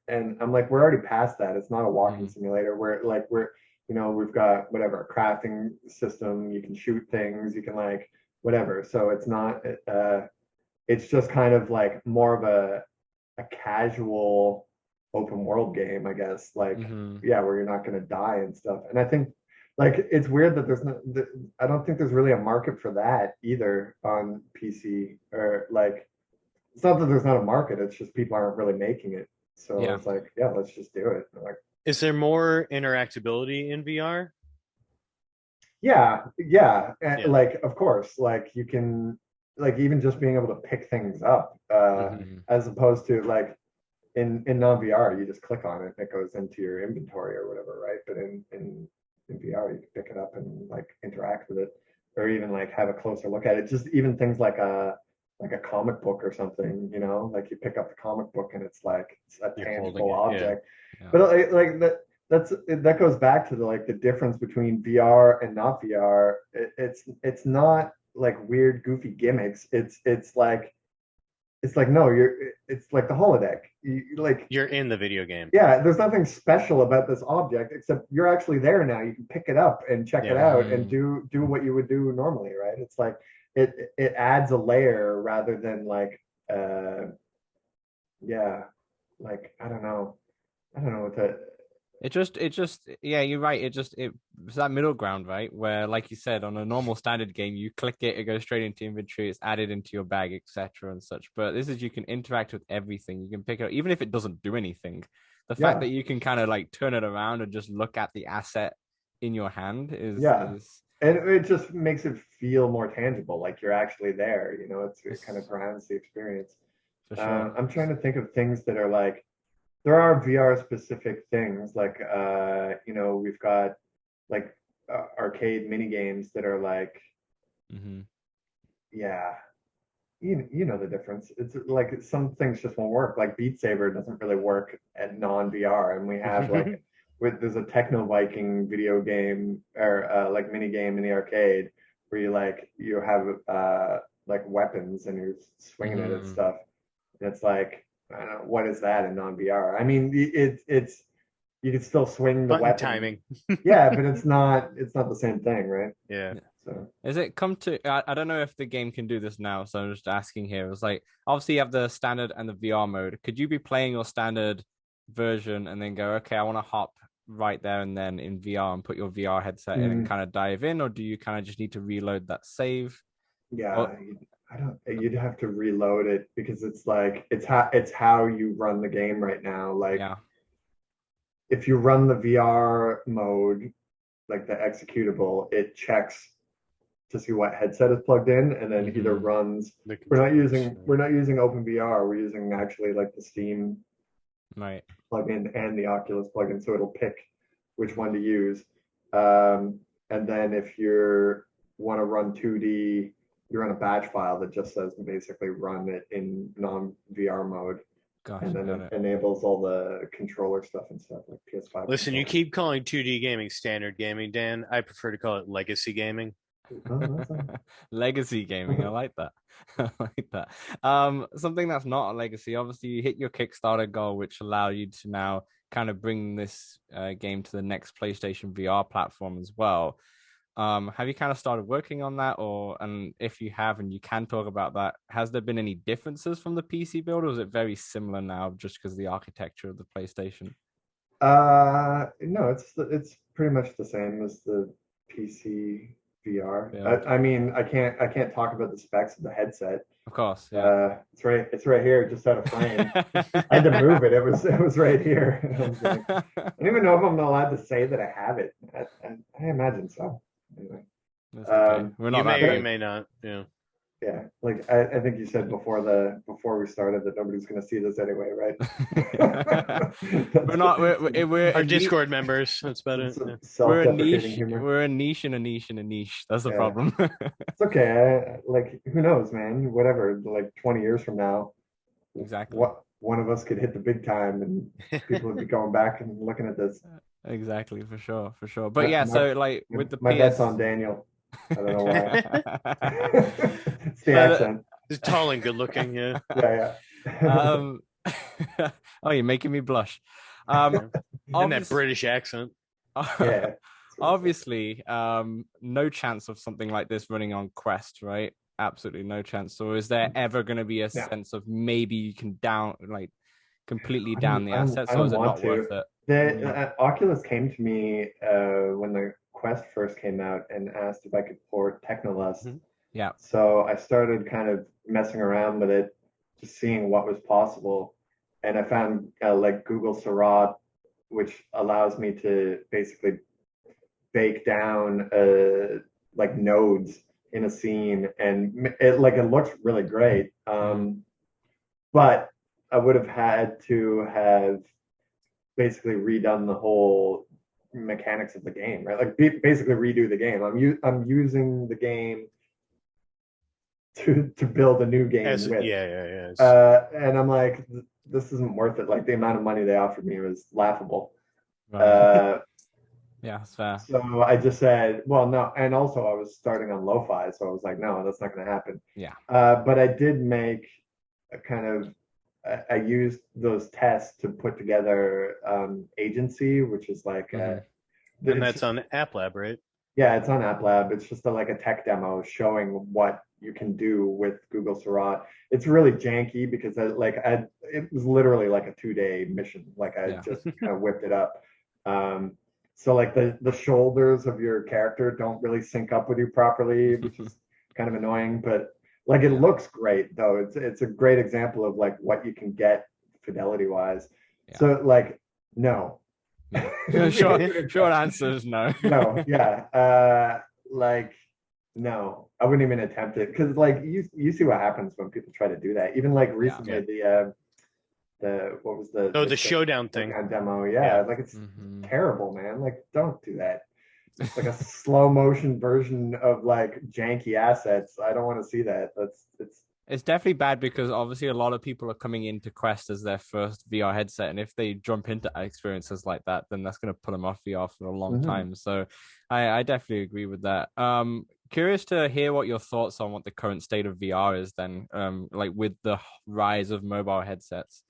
and I'm like, we're already past that. It's not a walking Mm-hmm. simulator. We've got whatever a crafting system. You can shoot things. You can like whatever. So it's not. It's just kind of like more of a casual open world game, I guess. Like, Mm-hmm. yeah, where you're not going to die and stuff. And I think like it's weird that there's no. I don't think there's really a market for that either on PC or like. It's not that there's not a market. It's just people aren't really making it. So Yeah. it's like, yeah, let's just do it. Like, Is there more interactability in VR? yeah, Yeah. like of course, like you can, like even just being able to pick things up, Mm-hmm. as opposed to like in non VR, you just click on it and it goes into your inventory or whatever, right? But in VR, you can pick it up and like interact with it, or even like have a closer look at it. Just even things like a comic book or something, like you pick up the comic book and it's a You're holding tangible it. Yeah. object. Yeah. But like that goes back to the difference between VR and not VR. It's not like weird goofy gimmicks. It's like no, it's like the holodeck. Like You're in the video game. yeah, there's nothing special about this object except you're actually there now. You can pick it up and check it Yeah. out and Mm-hmm. do what you would do normally, right? It's like it adds a layer rather than like yeah, like I don't know what to Yeah, you're right. It's that middle ground, right? Where, like you said, on a normal standard game, you click it, it goes straight into inventory, it's added into your bag, etc. and such. But this is you can interact with everything. You can pick it up, even if it doesn't do anything. the fact that you can kind of like turn it around and just look at the asset in your hand is and it just makes it feel more tangible, like you're actually there. It kind of grounds the experience. For sure. I'm trying to think of things that are like, there are VR specific things, like we've got like arcade mini games that are like, yeah, you know the difference. It's like some things just won't work. Like Beat Saber doesn't really work at non-VR, and we have like there's a Techno Viking video game or like mini game in the arcade where you have like weapons and you're swinging it at stuff. And it's like, I don't know, what is that in non-VR? I mean, it's you can still swing the Button weapon. timing. Yeah, but it's not the same thing, right? Yeah. So is it come to? I don't know if the game can do this now, so I'm just asking here. It's like, obviously you have the standard and the VR mode. Could you be playing your standard version and then go, okay, I want to hop right there and then in VR and put your VR headset in and kind of dive in, or do you kind of just need to reload that save? Yeah, I don't. You'd have to reload it because it's like it's how you run the game right now. Like, if you run the VR mode, like the executable, it checks to see what headset is plugged in, and then either runs. We're not using OpenVR. We're using actually like the Steam plugin and the Oculus plugin, so it'll pick which one to use. And then if you want to run 2D, you run a batch file that just says basically run it in non-VR mode. And then it enables all the controller stuff and stuff like PS5. Listen, you keep calling 2D gaming standard gaming, Dan. I prefer to call it legacy gaming. Legacy gaming, I like that. I like that. Something that's not a legacy, obviously you hit your Kickstarter goal, which allowed you to now kind of bring this game to the next PlayStation VR platform as well. Have you kind of started working on that, and if you have and you can talk about that, has there been any differences from the PC build, or is it very similar now just because of the architecture of the PlayStation? No, it's pretty much the same as the PC VR. Yeah. I mean, I can't talk about the specs of the headset. Of course, yeah. It's right here, just out of frame. I had to move it. It was right here. I don't even know if I'm allowed to say that I have it. I imagine so. Anyway, okay. We're not. You may or you may not. Yeah. Yeah, like I think you said before we started that nobody's going to see this anyway, right? We're not. We're our Discord members. That's about it. Yeah. We're a niche. Humor. We're a niche and a niche and a niche. That's the problem. It's okay. Like, who knows, man? Whatever. Like 20 years from now, exactly. One of us could hit the big time, and people would be going back and looking at this. Exactly, for sure. But yeah, so like with the my bet's on Daniel. I don't know why. It's the accent. He's tall and good looking, yeah. Yeah. Oh, you're making me blush. And that British accent. Yeah. Obviously, no chance of something like this running on Quest, right? Absolutely no chance. So is there ever going to be a sense of maybe you can completely down the assets, or is it not worth it? The Oculus came to me when the Quest first came out and asked if I could port Technolust. Yeah. So I started kind of messing around with it, just seeing what was possible, and I found like Google Seurat, which allows me to basically bake down like nodes in a scene, and it looks really great. But I would have had to have basically redone the whole mechanics of the game, right? Like basically redo the game. I'm using the game to build a new game with. Yeah. And I'm like, this isn't worth it. Like the amount of money they offered me was laughable. Right. Yeah, that's fair. So I just said, well, no. And also I was starting on lo-fi, so I was like, no, that's not going to happen. Yeah. But I did make a kind of, I used those tests to put together Agency, which is like and that's on App Lab, right? Yeah, it's on App Lab. It's just like a tech demo showing what you can do with Google Seurat. It's really janky because it was literally like a 2-day mission. Like I just kind of whipped it up. So like the shoulders of your character don't really sync up with you properly, which is kind of annoying, but like it looks great though. It's a great example of like what you can get fidelity wise. Yeah. So like No. Yeah. Short answer is no. No, yeah. Like no, I wouldn't even attempt it because like you see what happens when people try to do that. Even like Yeah. recently the what was the showdown thing. demo? Yeah, Yeah. like it's Hmm. terrible, man. Like don't do that. It's like a slow motion version of like janky assets. I don't want to see that. It's It's definitely bad because obviously a lot of people are coming into Quest as their first VR headset, and if they jump into experiences like that, then that's going to put them off VR for a long mhm. time. So, I definitely agree with that. Curious to hear what your thoughts on what the current state of VR is. Then, like with the rise of mobile headsets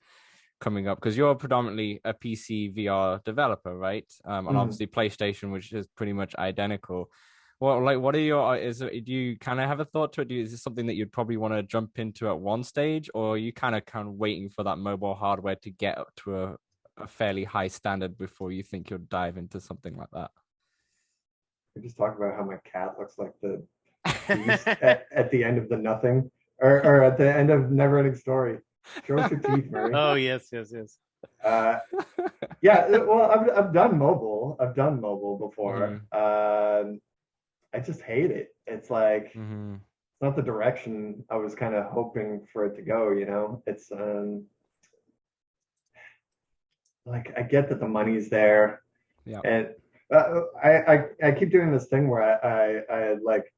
coming up, because you're predominantly a PC VR developer, right? And Mhm. obviously PlayStation, which is pretty much identical. Well, like, what are your? Do you kind of have a thought to it? Is this something that you'd probably want to jump into at one stage, or are you kind of waiting for that mobile hardware to get up to a fairly high standard before you think you'll dive into something like that? We just talked about how my cat looks like the beast at the end of the nothing or at the end of Never Ending Story. Show us your teeth, Murray. Oh yes, yes, yes. Uh, yeah, well, I've done mobile. I've done mobile before. Hmm. I just hate it. It's like Hmm. it's not the direction I was kind of hoping for it to go, you know? It's like I get that the money's there Yeah. and I keep doing this thing where I like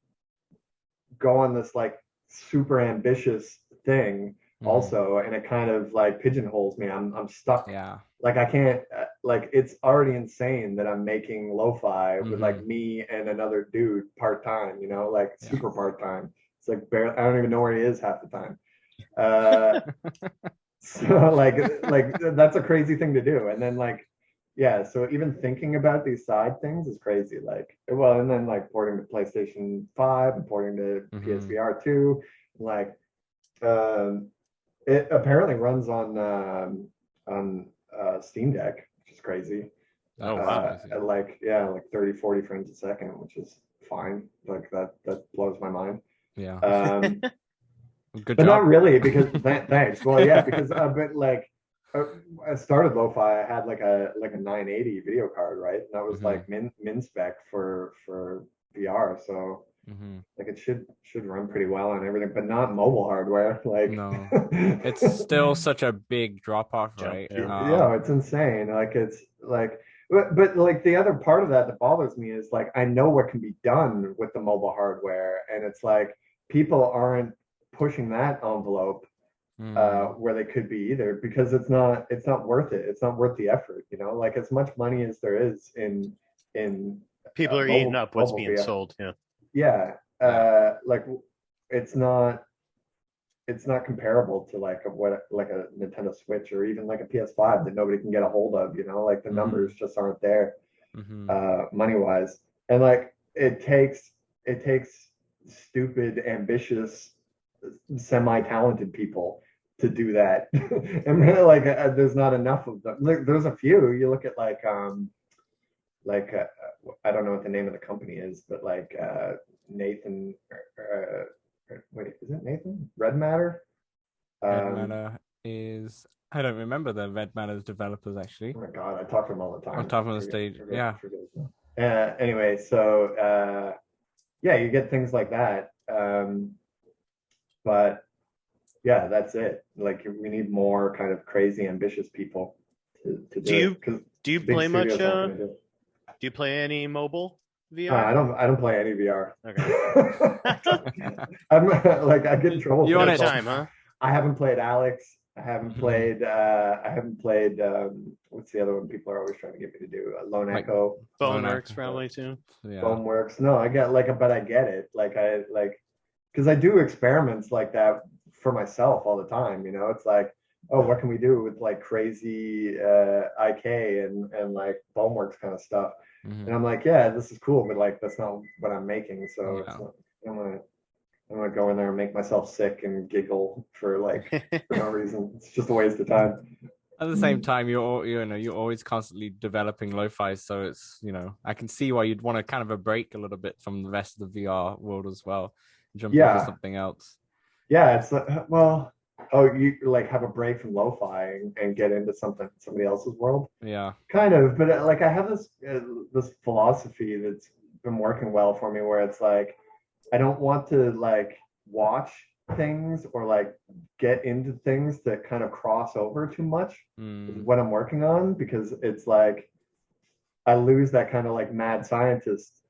go on this like super ambitious thing Hmm. also, and it kind of like pigeonholes me. I'm stuck. Yeah. Like I can't like it's already insane that I'm making lo-fi with like Hmm. me and another dude part time, you know, like Yeah. super part time. It's like barely, I don't even know where he is half the time. Uh, so like that's a crazy thing to do. And then like yeah, so even thinking about these side things is crazy. Like well, and then like porting to PlayStation 5 and porting to Hmm. PSVR 2, like um it apparently runs on Steam Deck, which is crazy. Oh That is wow. crazy. At like yeah, like 30, 40 frames a second, which is fine. Like that blows my mind. Yeah. Um Good but not job. really because thanks. Well, yeah, because but like uh, I started lo-fi. I had like a 980 video card, right? And that was Hmm. like min spec for VR. So Hmm. like it should run pretty well on everything, but not mobile hardware. Like No, it's still such a big drop off, Jump. right? Yeah. yeah, it's insane. Like it's like but like the other part of that that bothers me is like I know what can be done with the mobile hardware, and it's like people aren't pushing that envelope Mm, where they could be either because it's not worth it. It's not worth the effort, you know. Like as much money as there is in People are eating mobile up what's mobile being VR, sold. Yeah. yeah. yeah. Like it's not it's not comparable to like a what like a Nintendo Switch or even like a PS5 that nobody can get a hold of, you know, like the Mm-hmm. numbers just aren't there Mm-hmm. money wise. And like it takes stupid, ambitious, semi-talented people to do that. And really, like there's not enough of them. Like, there's a few. You look at like I don't know what the name of the company is, but like Nathan wait, is it Nathan? Red Matter? Red Um, Matter is, I don't remember the Red Matter's developers actually. oh my God, I talk to him all the On time. top I of the forget, stage. forget, Yeah. forget his name. Anyway, so yeah, you get things like that. But yeah, that's it. Like we need more kind of crazy, ambitious people to Do do it you because do you big play much? studios aren't going to do it. Do you play any mobile No, VR? I don't play any VR. Okay. I'm like I get in trouble You for on No this. it? time, huh? I haven't played Alex. Mm-hmm. I haven't played what's the other one people are always trying to get me to do? Lone Like Echo, Boneworks Lonak. probably too. Yeah. Foamworks. No, I get like but I get it. Like I like because I do experiments like that for myself all the time, you know. It's like, oh, what can we do with like crazy IK and like Foamworks kind of stuff. Mm-hmm. And I'm like, yeah, this is cool, but like that's not what I'm making. So it's Yeah. not, I'm gonna go in there and make myself sick and giggle for no reason. It's just a waste of time. At the same time, you're always constantly developing lo-fi, so it's I can see why you'd want to kind of a break a little bit from the rest of the VR world as well, jump into Yeah, something else. yeah. It's well, Oh, you like have a break from lo-fi and get into somebody else's world? Yeah. Kind of, but like I have this philosophy that's been working well for me, where it's like I don't want to like watch things or like get into things that kind of cross over too much with Mm. what I'm working on, because it's like I lose that kind of like mad scientist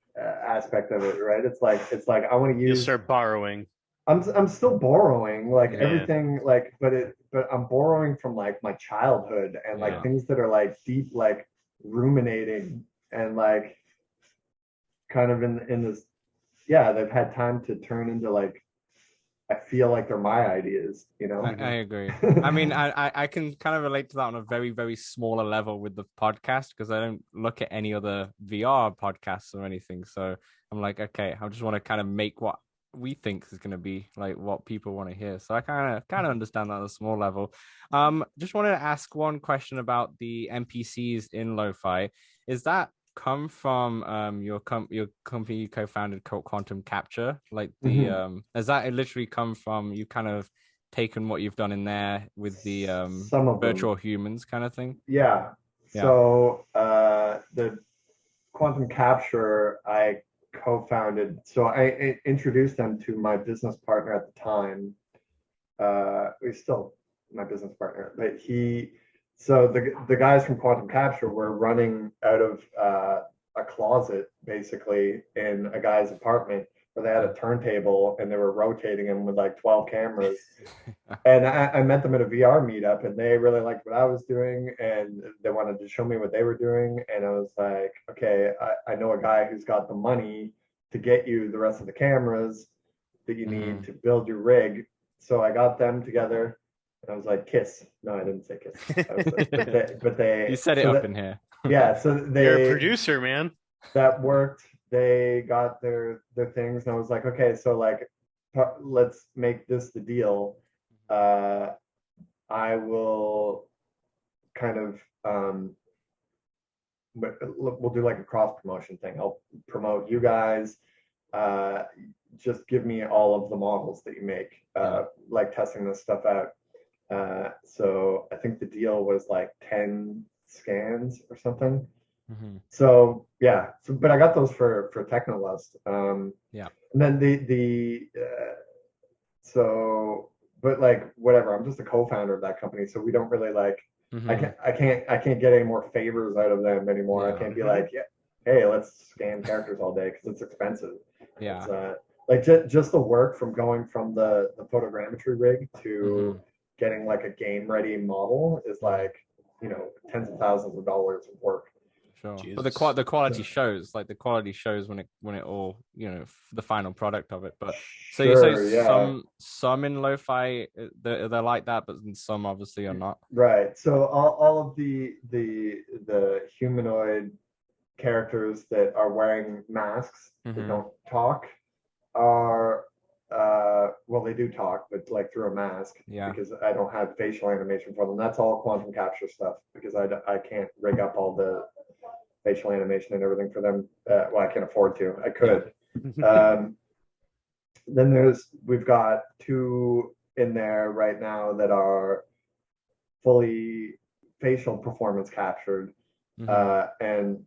aspect of it, right? It's like I want to You use. start borrowing. I'm still borrowing like Yeah. everything, like, but I'm borrowing from like my childhood and like Yeah. things that are like deep, like ruminating and like kind of in this. Yeah, they've had time to turn into like I feel like they're my ideas, you know? I agree. I mean, I can kind of relate to that on a very, very smaller level with the podcast because I don't look at any other VR podcasts or anything. So I'm like, okay, I just want to kind of make what we think is going to be like what people want to hear. So I kind of understand that on a small level. Just wanted to ask one question about the NPCs in lo-fi. Is that come from your company you co-founded called Quantum Capture? Like the Mhm. has that literally come from you kind of taken what you've done in there with the Some of them. virtual humans kind of thing? Yeah. Yeah. So the Quantum Capture I co-founded. So I introduced them to my business partner at the time. He's still my business partner, but so the guys from Quantum Capture were running out of a closet basically in a guy's apartment where they had a turntable and they were rotating him with like 12 cameras. And I met them at a VR meetup and they really liked what I was doing and they wanted to show me what they were doing. And I was like, okay, I know a guy who's got the money to get you the rest of the cameras that you need Mm. to build your rig. So I got them together and I was like, kiss. No, I didn't say kiss. I was like, but You they, set it so up that, in here. yeah, so You're a they, producer, man. that worked. They got their things and I was like, okay, so like, let's make this the deal. Uh, I will kind of we'll do like a cross promotion thing. I'll promote you guys. Uh, just give me all of the models that you make, Yeah. like testing this stuff out. So I think the deal was like 10 scans or something. Hmm. So yeah, but I got those for Technolust. Yeah. And then so but like whatever, I'm just a co-founder of that company, so we don't really like Hmm. I can't get any more favors out of them anymore. I Yeah. can't be Mhm. like, yeah, hey, let's scan characters all day because it's expensive. It's Yeah. like just the work from going from the photogrammetry rig to Hmm. getting like a game ready model is Hmm. like, tens of thousands of dollars of work. Sure. But Jesus. the quality So, shows, like the quality shows when it all, the final product of it. But so you say sure, yeah. some in lo-fi they're like that, but some obviously are not. Right. So all of the humanoid characters that are wearing masks that Hmm. don't talk are well, they do talk, but like through a mask, Yeah. because I don't have facial animation for them. That's all quantum capture stuff because I can't rig up all the facial animation and everything for them. Well, I can't afford to. I Yeah. could. Um, then we've got two in there right now that are fully facial performance captured. Hmm. And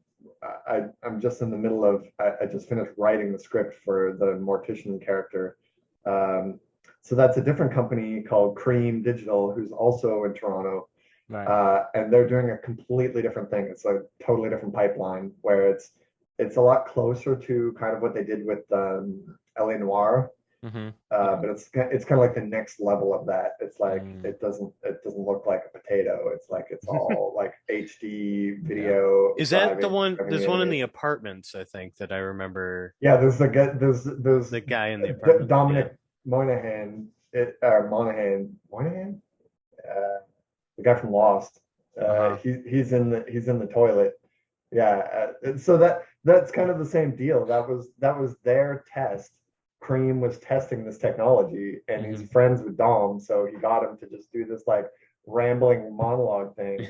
I'm just in the middle of, I just finished writing the script for the Mortician character. Um, so that's a different company called Cream Digital, who's also in Toronto. Right. And they're doing a completely different thing. It's a totally different pipeline where it's a lot closer to kind of what they did with LA Noir, Hmm. but it's kind of like the next level of that. It's like Mm. it doesn't look like a potato. It's like it's all like HD Yeah. video Is that the driving one? driving There's one in the animation. apartments, I think, that I remember. Yeah, there's The guy in the apartment. Yeah. Dominic Moynihan, or Moynihan, the guy from Lost. Uh-huh. He's in the toilet. Yeah, so that's kind of the same deal. That was their test. Cream was testing this technology, and he's Hmm. friends with Dom, so he got him to just do this like rambling monologue thing.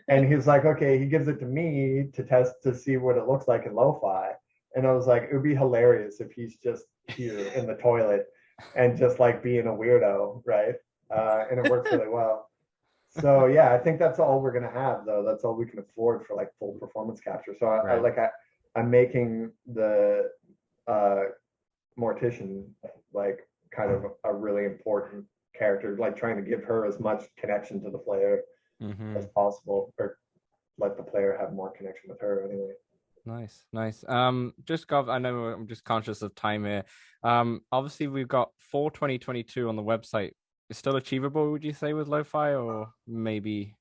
And he's like, okay, he gives it to me to test to see what it looks like in lo-fi. And I was like, it would be hilarious if he's just here in the toilet and just like being a weirdo, right? and it works really well. So yeah, I think that's all we're gonna have though. That's all we can afford for like full performance capture. So Right. I'm making the uh mortician like kind of a really important character, like trying to give her as much connection to the player as possible, or let the player have more connection with her anyway. Nice, nice. Just Gov, I know I'm just conscious of time here. Obviously we've got fall 2022 on the website. It's still achievable, would you say, with lo-fi, or maybe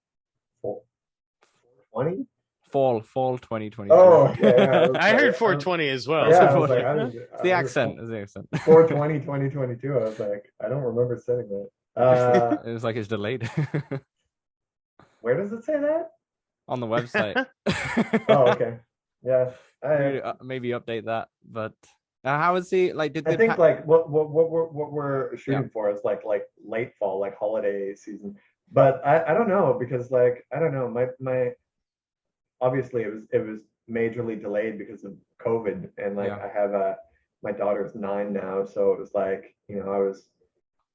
20? fall 2022? Oh yeah, I heard 420 as well. yeah. I was like, It's the accent. It's the accent. 420 2022. I was like, I don't remember saying that. It was like it's delayed Where does it say that? on the website. Oh, okay. Yeah. Maybe update that. But how is the like? Did I the think like what we're shooting Yeah. for is like late fall, like holiday season. But I don't know because like I don't know my obviously it was majorly delayed because of COVID, and like Yeah. I have my daughter's 9 now, so it was like I was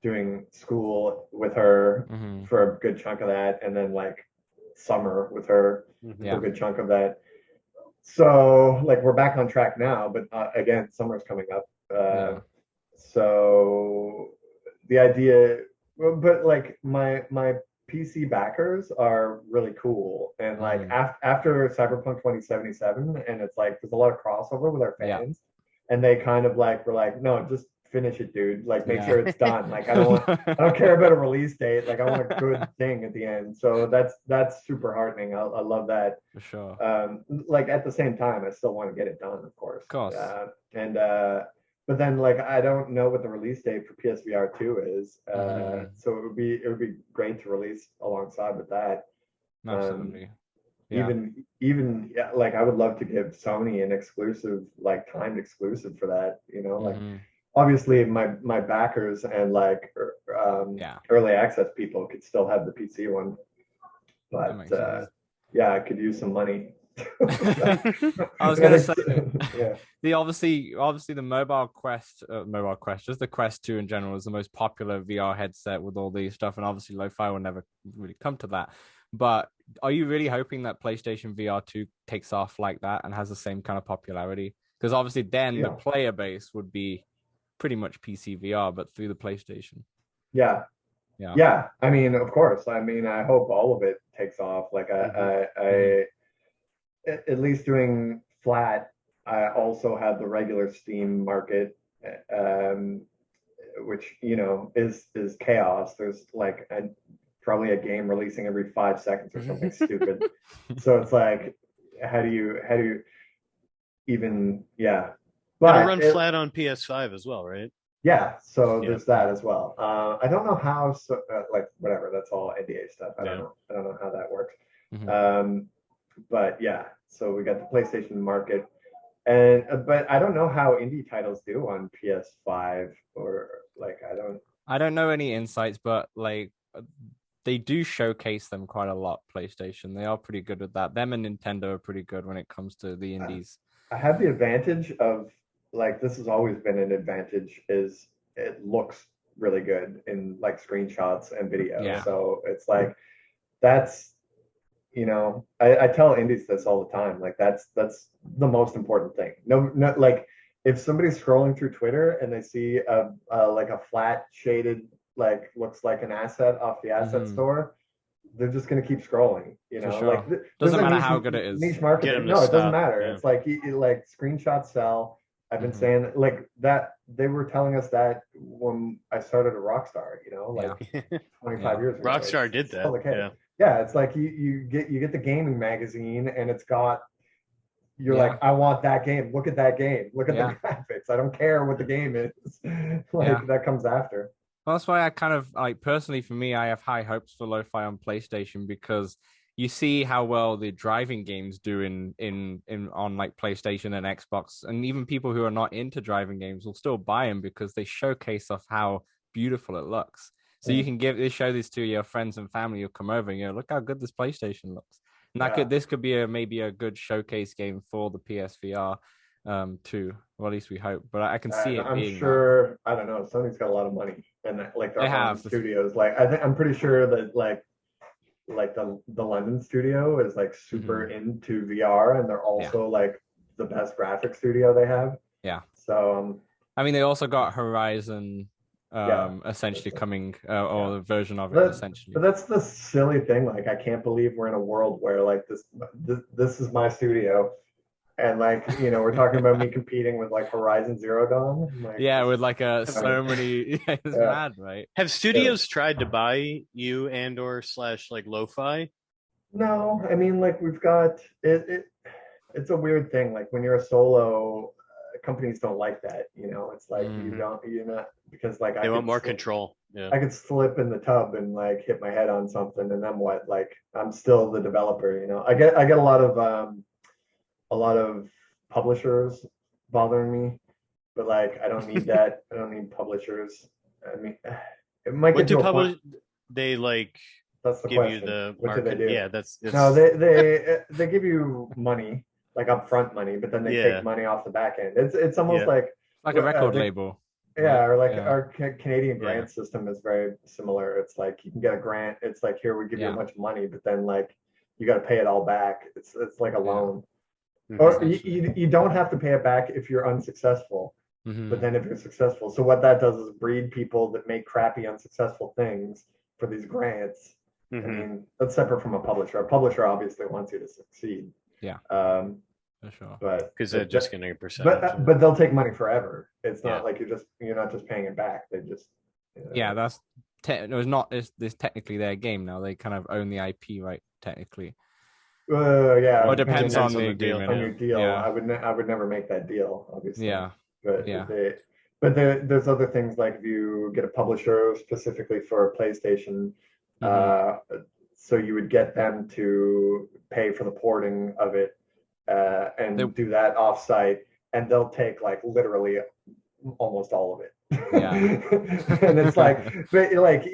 doing school with her hmm for a good chunk of that, and then like summer with her for Yeah. a good chunk of that. So like we're back on track now, but again, summer's coming up. Yeah. So the idea, well, but like my PC backers are really cool, and like hmm after Cyberpunk 2077, and it's like there's a lot of crossover with our Yeah. fans, and they kind of like were like, no, just finish it, dude. Like make Yeah. sure it's done. Like I don't care about a release date. Like I want a good thing at the end. So that's super heartening. I love that. For sure. Like at the same time, I still want to get it done, of course. Of course. And but then like I don't know what the release date for PSVR 2 is. hmm So it would be great to release alongside with that. Um, Absolutely. Yeah. even yeah, like I would love to give Sony an exclusive, like timed exclusive for that. Like hmm obviously my backers and like Yeah. early access people could still have the PC one, That but makes sense. yeah, I could use some money. I was gonna say Yeah, the obviously the mobile quest, just the Quest 2 in general is the most popular VR headset with all these stuff, and obviously lo-fi will never really come to that. But are you really hoping that PlayStation VR 2 takes off like that and has the same kind of popularity? Because obviously then the yeah, player base would be pretty much PC VR, but through the PlayStation. yeah, Yeah. yeah. I mean, of course. I mean, I hope all of it takes off. Like Mhm. hmm at least doing flat. I also have the regular Steam market, um, which is chaos. There's like probably a game releasing every 5 seconds or something stupid. So it's like, how do you even, yeah. It'll But run flat on PS5 as well, right? yeah, so Yeah. there's that as well. I don't know how, so, like whatever. That's all NDA stuff. I don't Yeah. know. I don't know how that works. hmm Um, but yeah, so we got the PlayStation market, and but I don't know how indie titles do on PS5, or like I don't know any insights, but like they do showcase them quite a lot. PlayStation, they are pretty good with that. Them and Nintendo are pretty good when it comes to the indies. I have the advantage of, like, this has always been an advantage, is it looks really good in like screenshots and video. Yeah. So it's like that's I tell indies this all the time. Like that's the most important thing. No, no, like if somebody's scrolling through Twitter and they see like a flat shaded, like looks like an asset off the asset hmm store, they're just gonna keep scrolling. For Like sure. there's Doesn't a matter how good it is. niche market Get there. him to No, it doesn't stop. matter. Yeah. It's like like screenshots sell. I've been hmm saying like that. They were telling us that when I started at Rockstar, Yeah. like 25 Yeah. years ago. Rockstar did It's still that. the case. Yeah. Yeah, it's like you get the gaming magazine, and it's got, you're Yeah. like, I want that game. Look at that game. Look at the Yeah. graphics. I don't care what the game is. Yeah. Like that comes after. Well, that's why I kind of like personally for me, I have high hopes for lo-fi on PlayStation because you see how well the driving games do in on like PlayStation and Xbox, and even people who are not into driving games will still buy them because they showcase off how beautiful it looks. So you Mm. can show this to your friends and family. You'll come over and you look how good this PlayStation looks. And Yeah. this could be maybe a good showcase game for the PSVR. too. Well, at least we hope. But I can see And it I'm being that. sure, I don't know, Sony's got a lot of money and like They their own have the studios. Like I'm pretty sure that like the London studio is like super into VR, and they're yeah, also like the best graphic studio they have. yeah. So I mean, they also got Horizon, yeah, essentially that's coming, yeah. or the version of it, But essentially. but that's the silly thing. Like I can't believe we're in a world where like this is my studio, and like we're talking about me competing with like Horizon Zero Dawn. I'm like Yeah, this with is like I mean, so many. Yeah, it's yeah. mad, right? Have Yeah. studios tried to buy you and or slash like lo-fi? No, I mean like we've got it. It's a weird thing. Like when you're a solo, companies don't like that. It's like Mhm. you're not because like They want more control. Yeah. I could slip in the tub and like hit my head on something, and then what? Like I'm still the developer. I get a lot of publishers bothering me, but like I don't need that. I don't need publishers. I mean, it might What get do to a point. publish they like That's the give you question. the What do they market? do? Yeah, that's No, it's they give you money, like upfront money, but then they take yeah. money off the back end. It's almost Yeah. like Like a record the label, yeah, right? or like Yeah, our Canadian Yeah. grant system is very similar. It's like you can get a grant. It's like here we give you a yeah, bunch of money, but then like you got to pay it all back. It's like a yeah. loan, Mhm. or Essentially. you don't have to pay it back if you're unsuccessful. But Hmm. then if you're successful, so what that does is breed people that make crappy unsuccessful things for these grants. I Mhm. mean, that's separate from a publisher. A publisher obviously wants you to succeed. Yeah, Um, for sure. but Because they're but just getting a percentage. but they'll take money forever. It's Yeah. not like you're not just paying it back. They just Yeah, that's no, it's not. It's technically their game now. They kind of own the IP, right? Technically, yeah, or it It depends depending depends on on the the deal. agreement. on Yeah. your deal. Yeah, I would never make that deal, obviously. yeah, But yeah. there's other things like if you get a publisher specifically for PlayStation, Hmm. uh, so you would get them to pay for the porting of it They, and do that offsite, and they'll take like literally almost all of it. yeah. And it's like, but like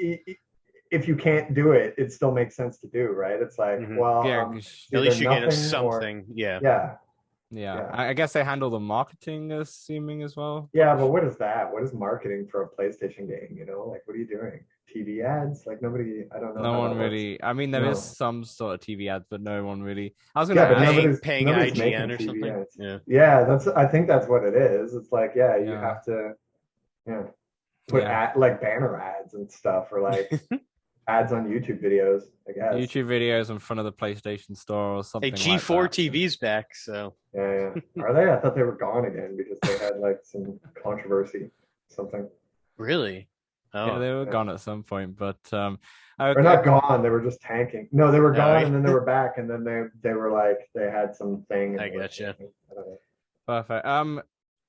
if you can't do it, it still makes sense to do, right? It's like, Mhm. well, Yeah, it's At either least you're getting nothing or something. Yeah. yeah, yeah. yeah. I guess they handle the marketing, assuming as well. Yeah, but what is that? What is marketing for a PlayStation game? Like, what are you doing? TV ads? Like, nobody, I don't know No how one that works. really. I mean, there is No. some sort of TV ads, but no one really. I was gonna Yeah, but ask. Paying nobody's making IGN or TV something. ads. Yeah. Yeah, I think that's what it is. It's like, yeah, you Yeah, have to, yeah, put yeah. ad like banner ads and stuff, or like ads on YouTube videos, I guess. YouTube videos in front of the PlayStation Store or Hey, something like G4 that. TV's back, so Yeah, yeah. Are they? I thought they were gone again because they had like some controversy, something. really. Yeah, Oh. they were Yeah. gone at some point, but Or not gone. They were just tanking. No, they were Oh, gone, yeah. and then they were back, and then they were like they had something. And I they were gotcha. tanking. I don't know. perfect.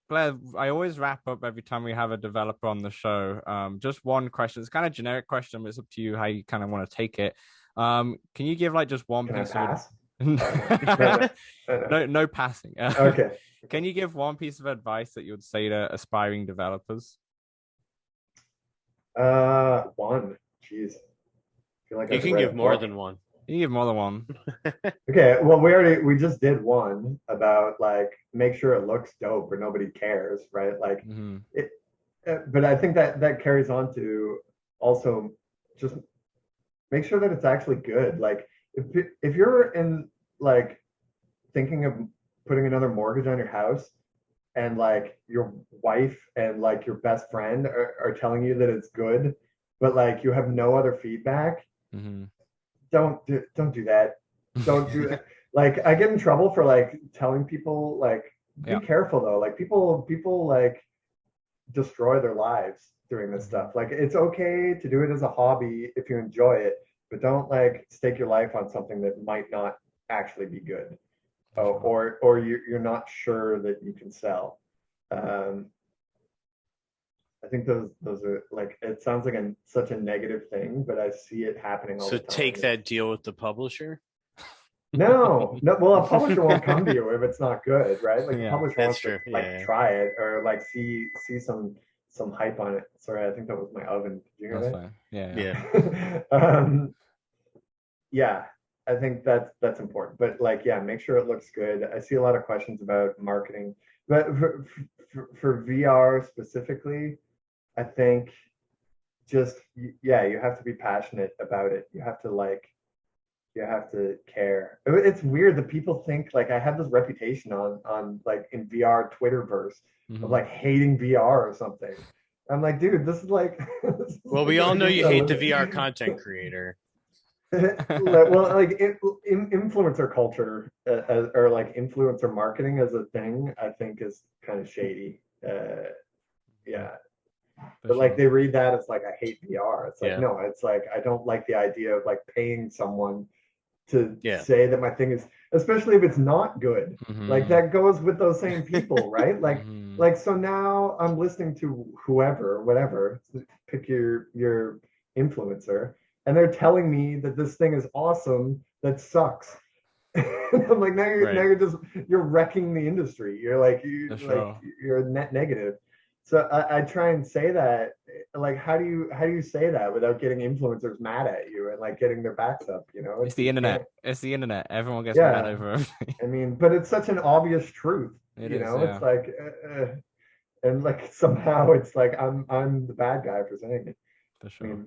Blair, I always wrap up every time we have a developer on the show. Just one question. It's kind of generic question, but it's up to you how you kind of want to take it. Can you give like just one Can I piece of pass? No, no, no. no passing. Okay. Can you give one piece of advice that you would say to aspiring developers? One. Jeez. I feel like I You should can write a give more book. than one. You can give more than one. Okay. Well, we just did one about like make sure it looks dope or nobody cares, right? Like Hmm. it. But I think that carries on to also just make sure that it's actually good. Like if you're in like thinking of putting another mortgage on your house and like your wife and like your best friend are telling you that it's good, but like you have no other feedback, Hmm. don't do that. Don't do that. Like I get in trouble for like telling people like be Yeah. careful though. Like people like destroy their lives doing this stuff. Like it's okay to do it as a hobby if you enjoy it, but don't like stake your life on something that might not actually be good. Oh, or you're not sure that you can sell. Um, I think those are like it sounds like such a negative thing, but I see it happening all So the time. take that deal with the publisher. No, no. Well, a publisher won't come to you if it's not good, right? Like a Yeah, publisher That's wants to true. like Yeah. try it or like see some hype on it. Sorry, I think that was my oven. Did you hear that's that? fine. Yeah. Yeah. Yeah, I think that's important. But like, yeah, make sure it looks good. I see a lot of questions about marketing. But for VR specifically, I think just yeah, you have to be passionate about it. You have to care. It's weird that people think like I have this reputation on like in VR Twitterverse of like hating VR or something. I'm like, dude, this is like this is Well, like we what all I know do you for a hate the living. VR content creator. Well, like influencer culture or like influencer marketing as a thing, I think is kind of shady. Yeah, For but like sure. they read that as like I hate VR. It's like Yeah. no, it's like I don't like the idea of like paying someone to Yeah. say that my thing is, especially if it's not good. Like Mm-hmm. that goes with those same people, right? Mm-hmm. Like so now I'm listening to whoever, whatever, pick your influencer, and they're telling me that this thing is awesome that sucks. I'm like Right. you're wrecking the industry. You're like For sure. you're net negative. So I try and say that like how do you say that without getting influencers mad at you and like getting their backs up, you know? It's the You internet. can't. It's the internet. Everyone gets mad Yeah. over everything. I mean, but it's such an obvious truth, It you is, know? It's yeah, like and like somehow it's like I'm the bad guy for saying it. for I sure. mean,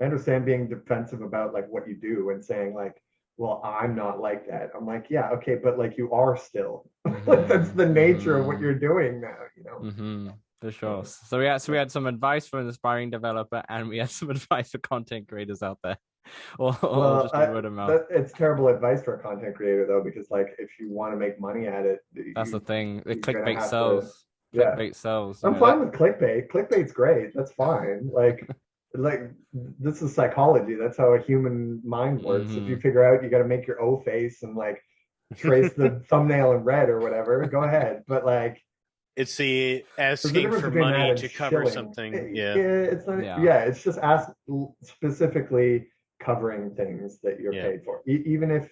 I understand being defensive about like what you do and saying like, well, I'm not like that. I'm like, yeah, okay, but like you are still. Like that's Mm-hmm. the nature of what Mm-hmm. you're doing now, you know? Mm-hmm. For sure. So, So we had some advice for an aspiring developer, and we had some advice for content creators out there, or well, just a word of mouth. it's terrible advice for a content creator though, because like if you want to make money at it, That's the thing. The you're gonna clickbait have to, sells. yeah. Clickbait sells. You I'm know fine that. with clickbait. Clickbait's great. That's fine. Like this is psychology. That's how a human mind works. If you Mm-hmm. figure out you got to make your O face and like trace the thumbnail in red or whatever, go ahead. But like, It's the there's a asking difference for between that money and to cover shilling. something. Yeah. It's not. Yeah. Yeah, it's just ask specifically covering things that you're Yeah. paid for, even if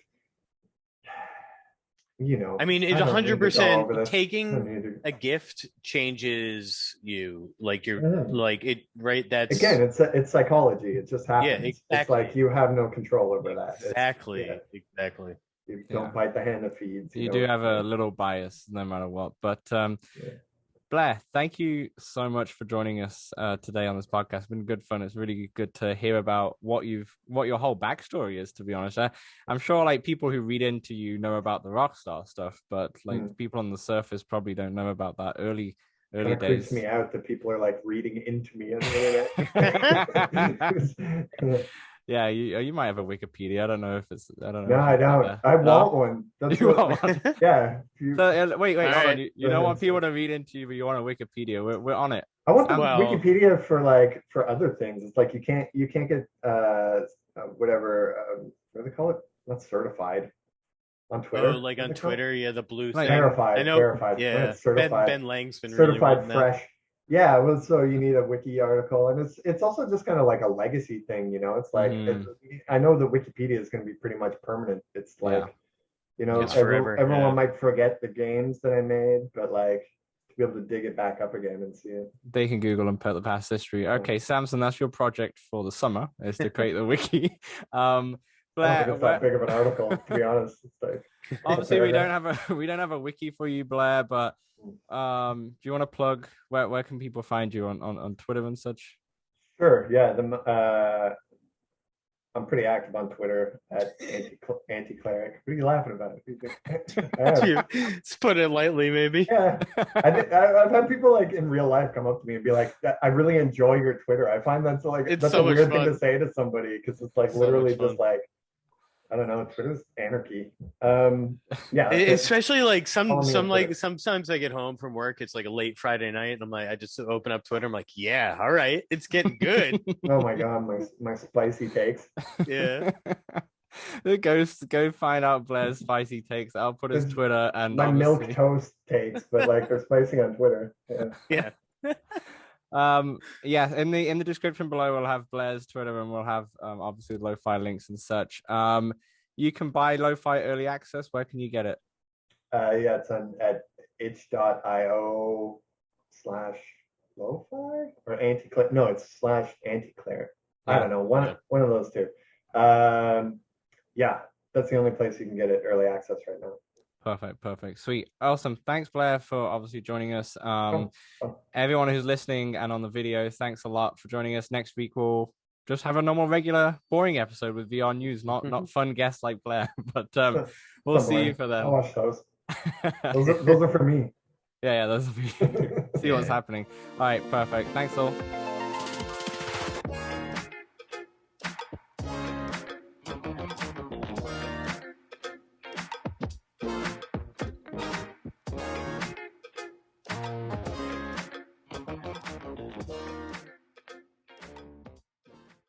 I mean, it's I don't need to go 100% over this. I don't taking need to. a gift changes you. Like you're Mhm. like it, right? Again, That's it's psychology. It just yeah, happens. It's like exactly. you have no control over that. It's yeah. Exactly. Exactly. You don't Yeah. bite the hand that feeds. You You do don't. have a Yeah. little bias, no matter what. But Yeah. Blair, thank you so much for joining us today on this podcast. It's been good fun. It's really good to hear about what your whole backstory is. To be honest, I'm sure like people who read into you know about the Rockstar stuff, but like Mm. people on the surface probably don't know about that Kind early of creeps days. me out that people are like reading into me on the internet. Yeah, you might have a Wikipedia. I don't know No, if I it's out don't. there. I No, want one. That's you what. want one? Yeah. If So you wait, All hold on. right. You go don't ahead. want people Sorry. to read into you, but you want a Wikipedia. We're on it. I want the Sam, Well, Wikipedia for like for other things. It's like you can't get whatever what do they call it? Not certified on oh, Twitter. like What's on it called? Twitter, yeah, the blue like thing. I Verified, know. verified. Yeah, It's Ben certified, Ben Lang's been really certified wanting that. fresh. Yeah, well, so you need a wiki article, and it's also just kind of like a legacy thing, you know. It's like hmm I know that Wikipedia is going to be pretty much permanent. It's yeah, like It's yeah. forever. everyone Yeah. might forget the games that I made, but like to be able to dig it back up again and see it. They can Google and put the past history. Yeah. Okay, Samson, that's your project for the summer is to create the wiki. Um, I don't think Blair, it's that big of an article, to be honest. It's like a couple obviously we don't paragraphs. have a we don't have a wiki for you, Blair, but do you want to plug where can people find you on Twitter and such? Sure, yeah. I'm pretty active on Twitter at anti cleric. What are you laughing about? I am. Let's put it lightly, maybe. Yeah, I've had people like in real life come up to me and be like, "I really enjoy your Twitter." I find that's like It's that's a so much weird thing to fun. say to somebody because it's like So much literally just fun. like I don't know. Twitter's anarchy. Yeah, that's it. Especially like Follow me on like Twitter. sometimes I get home from work, it's like a late Friday night, and I'm like, I just open up Twitter, I'm like, yeah, all right, it's getting good. Oh my god, my spicy takes. Yeah. Go find out Blair's spicy takes. I'll put his It's Twitter and my milk obviously toast takes, but like they're spicy on Twitter. Yeah. Yeah. yeah, in the description below we'll have Blair's Twitter and we'll have obviously lo-fi links and such. You can buy lo-fi early access. Where can you get it? Yeah, it's on at itch.io slash lo-fi or anti-cleric. No, it's slash anti-cleric. I don't know. Yeah. One of those two. Yeah, that's the only place you can get it early access right now. Perfect. Sweet. Awesome. Thanks, Blair, for obviously joining us. Oh, oh, Everyone who's listening and on the video, thanks a lot for joining us. Next week we'll just have a normal, regular, boring episode with VR news, not fun guests like Blair. But we'll so see you boring. for I'll then. watch those. Yeah, Those are for me. yeah, those will be see what's happening. All right, perfect. Thanks all.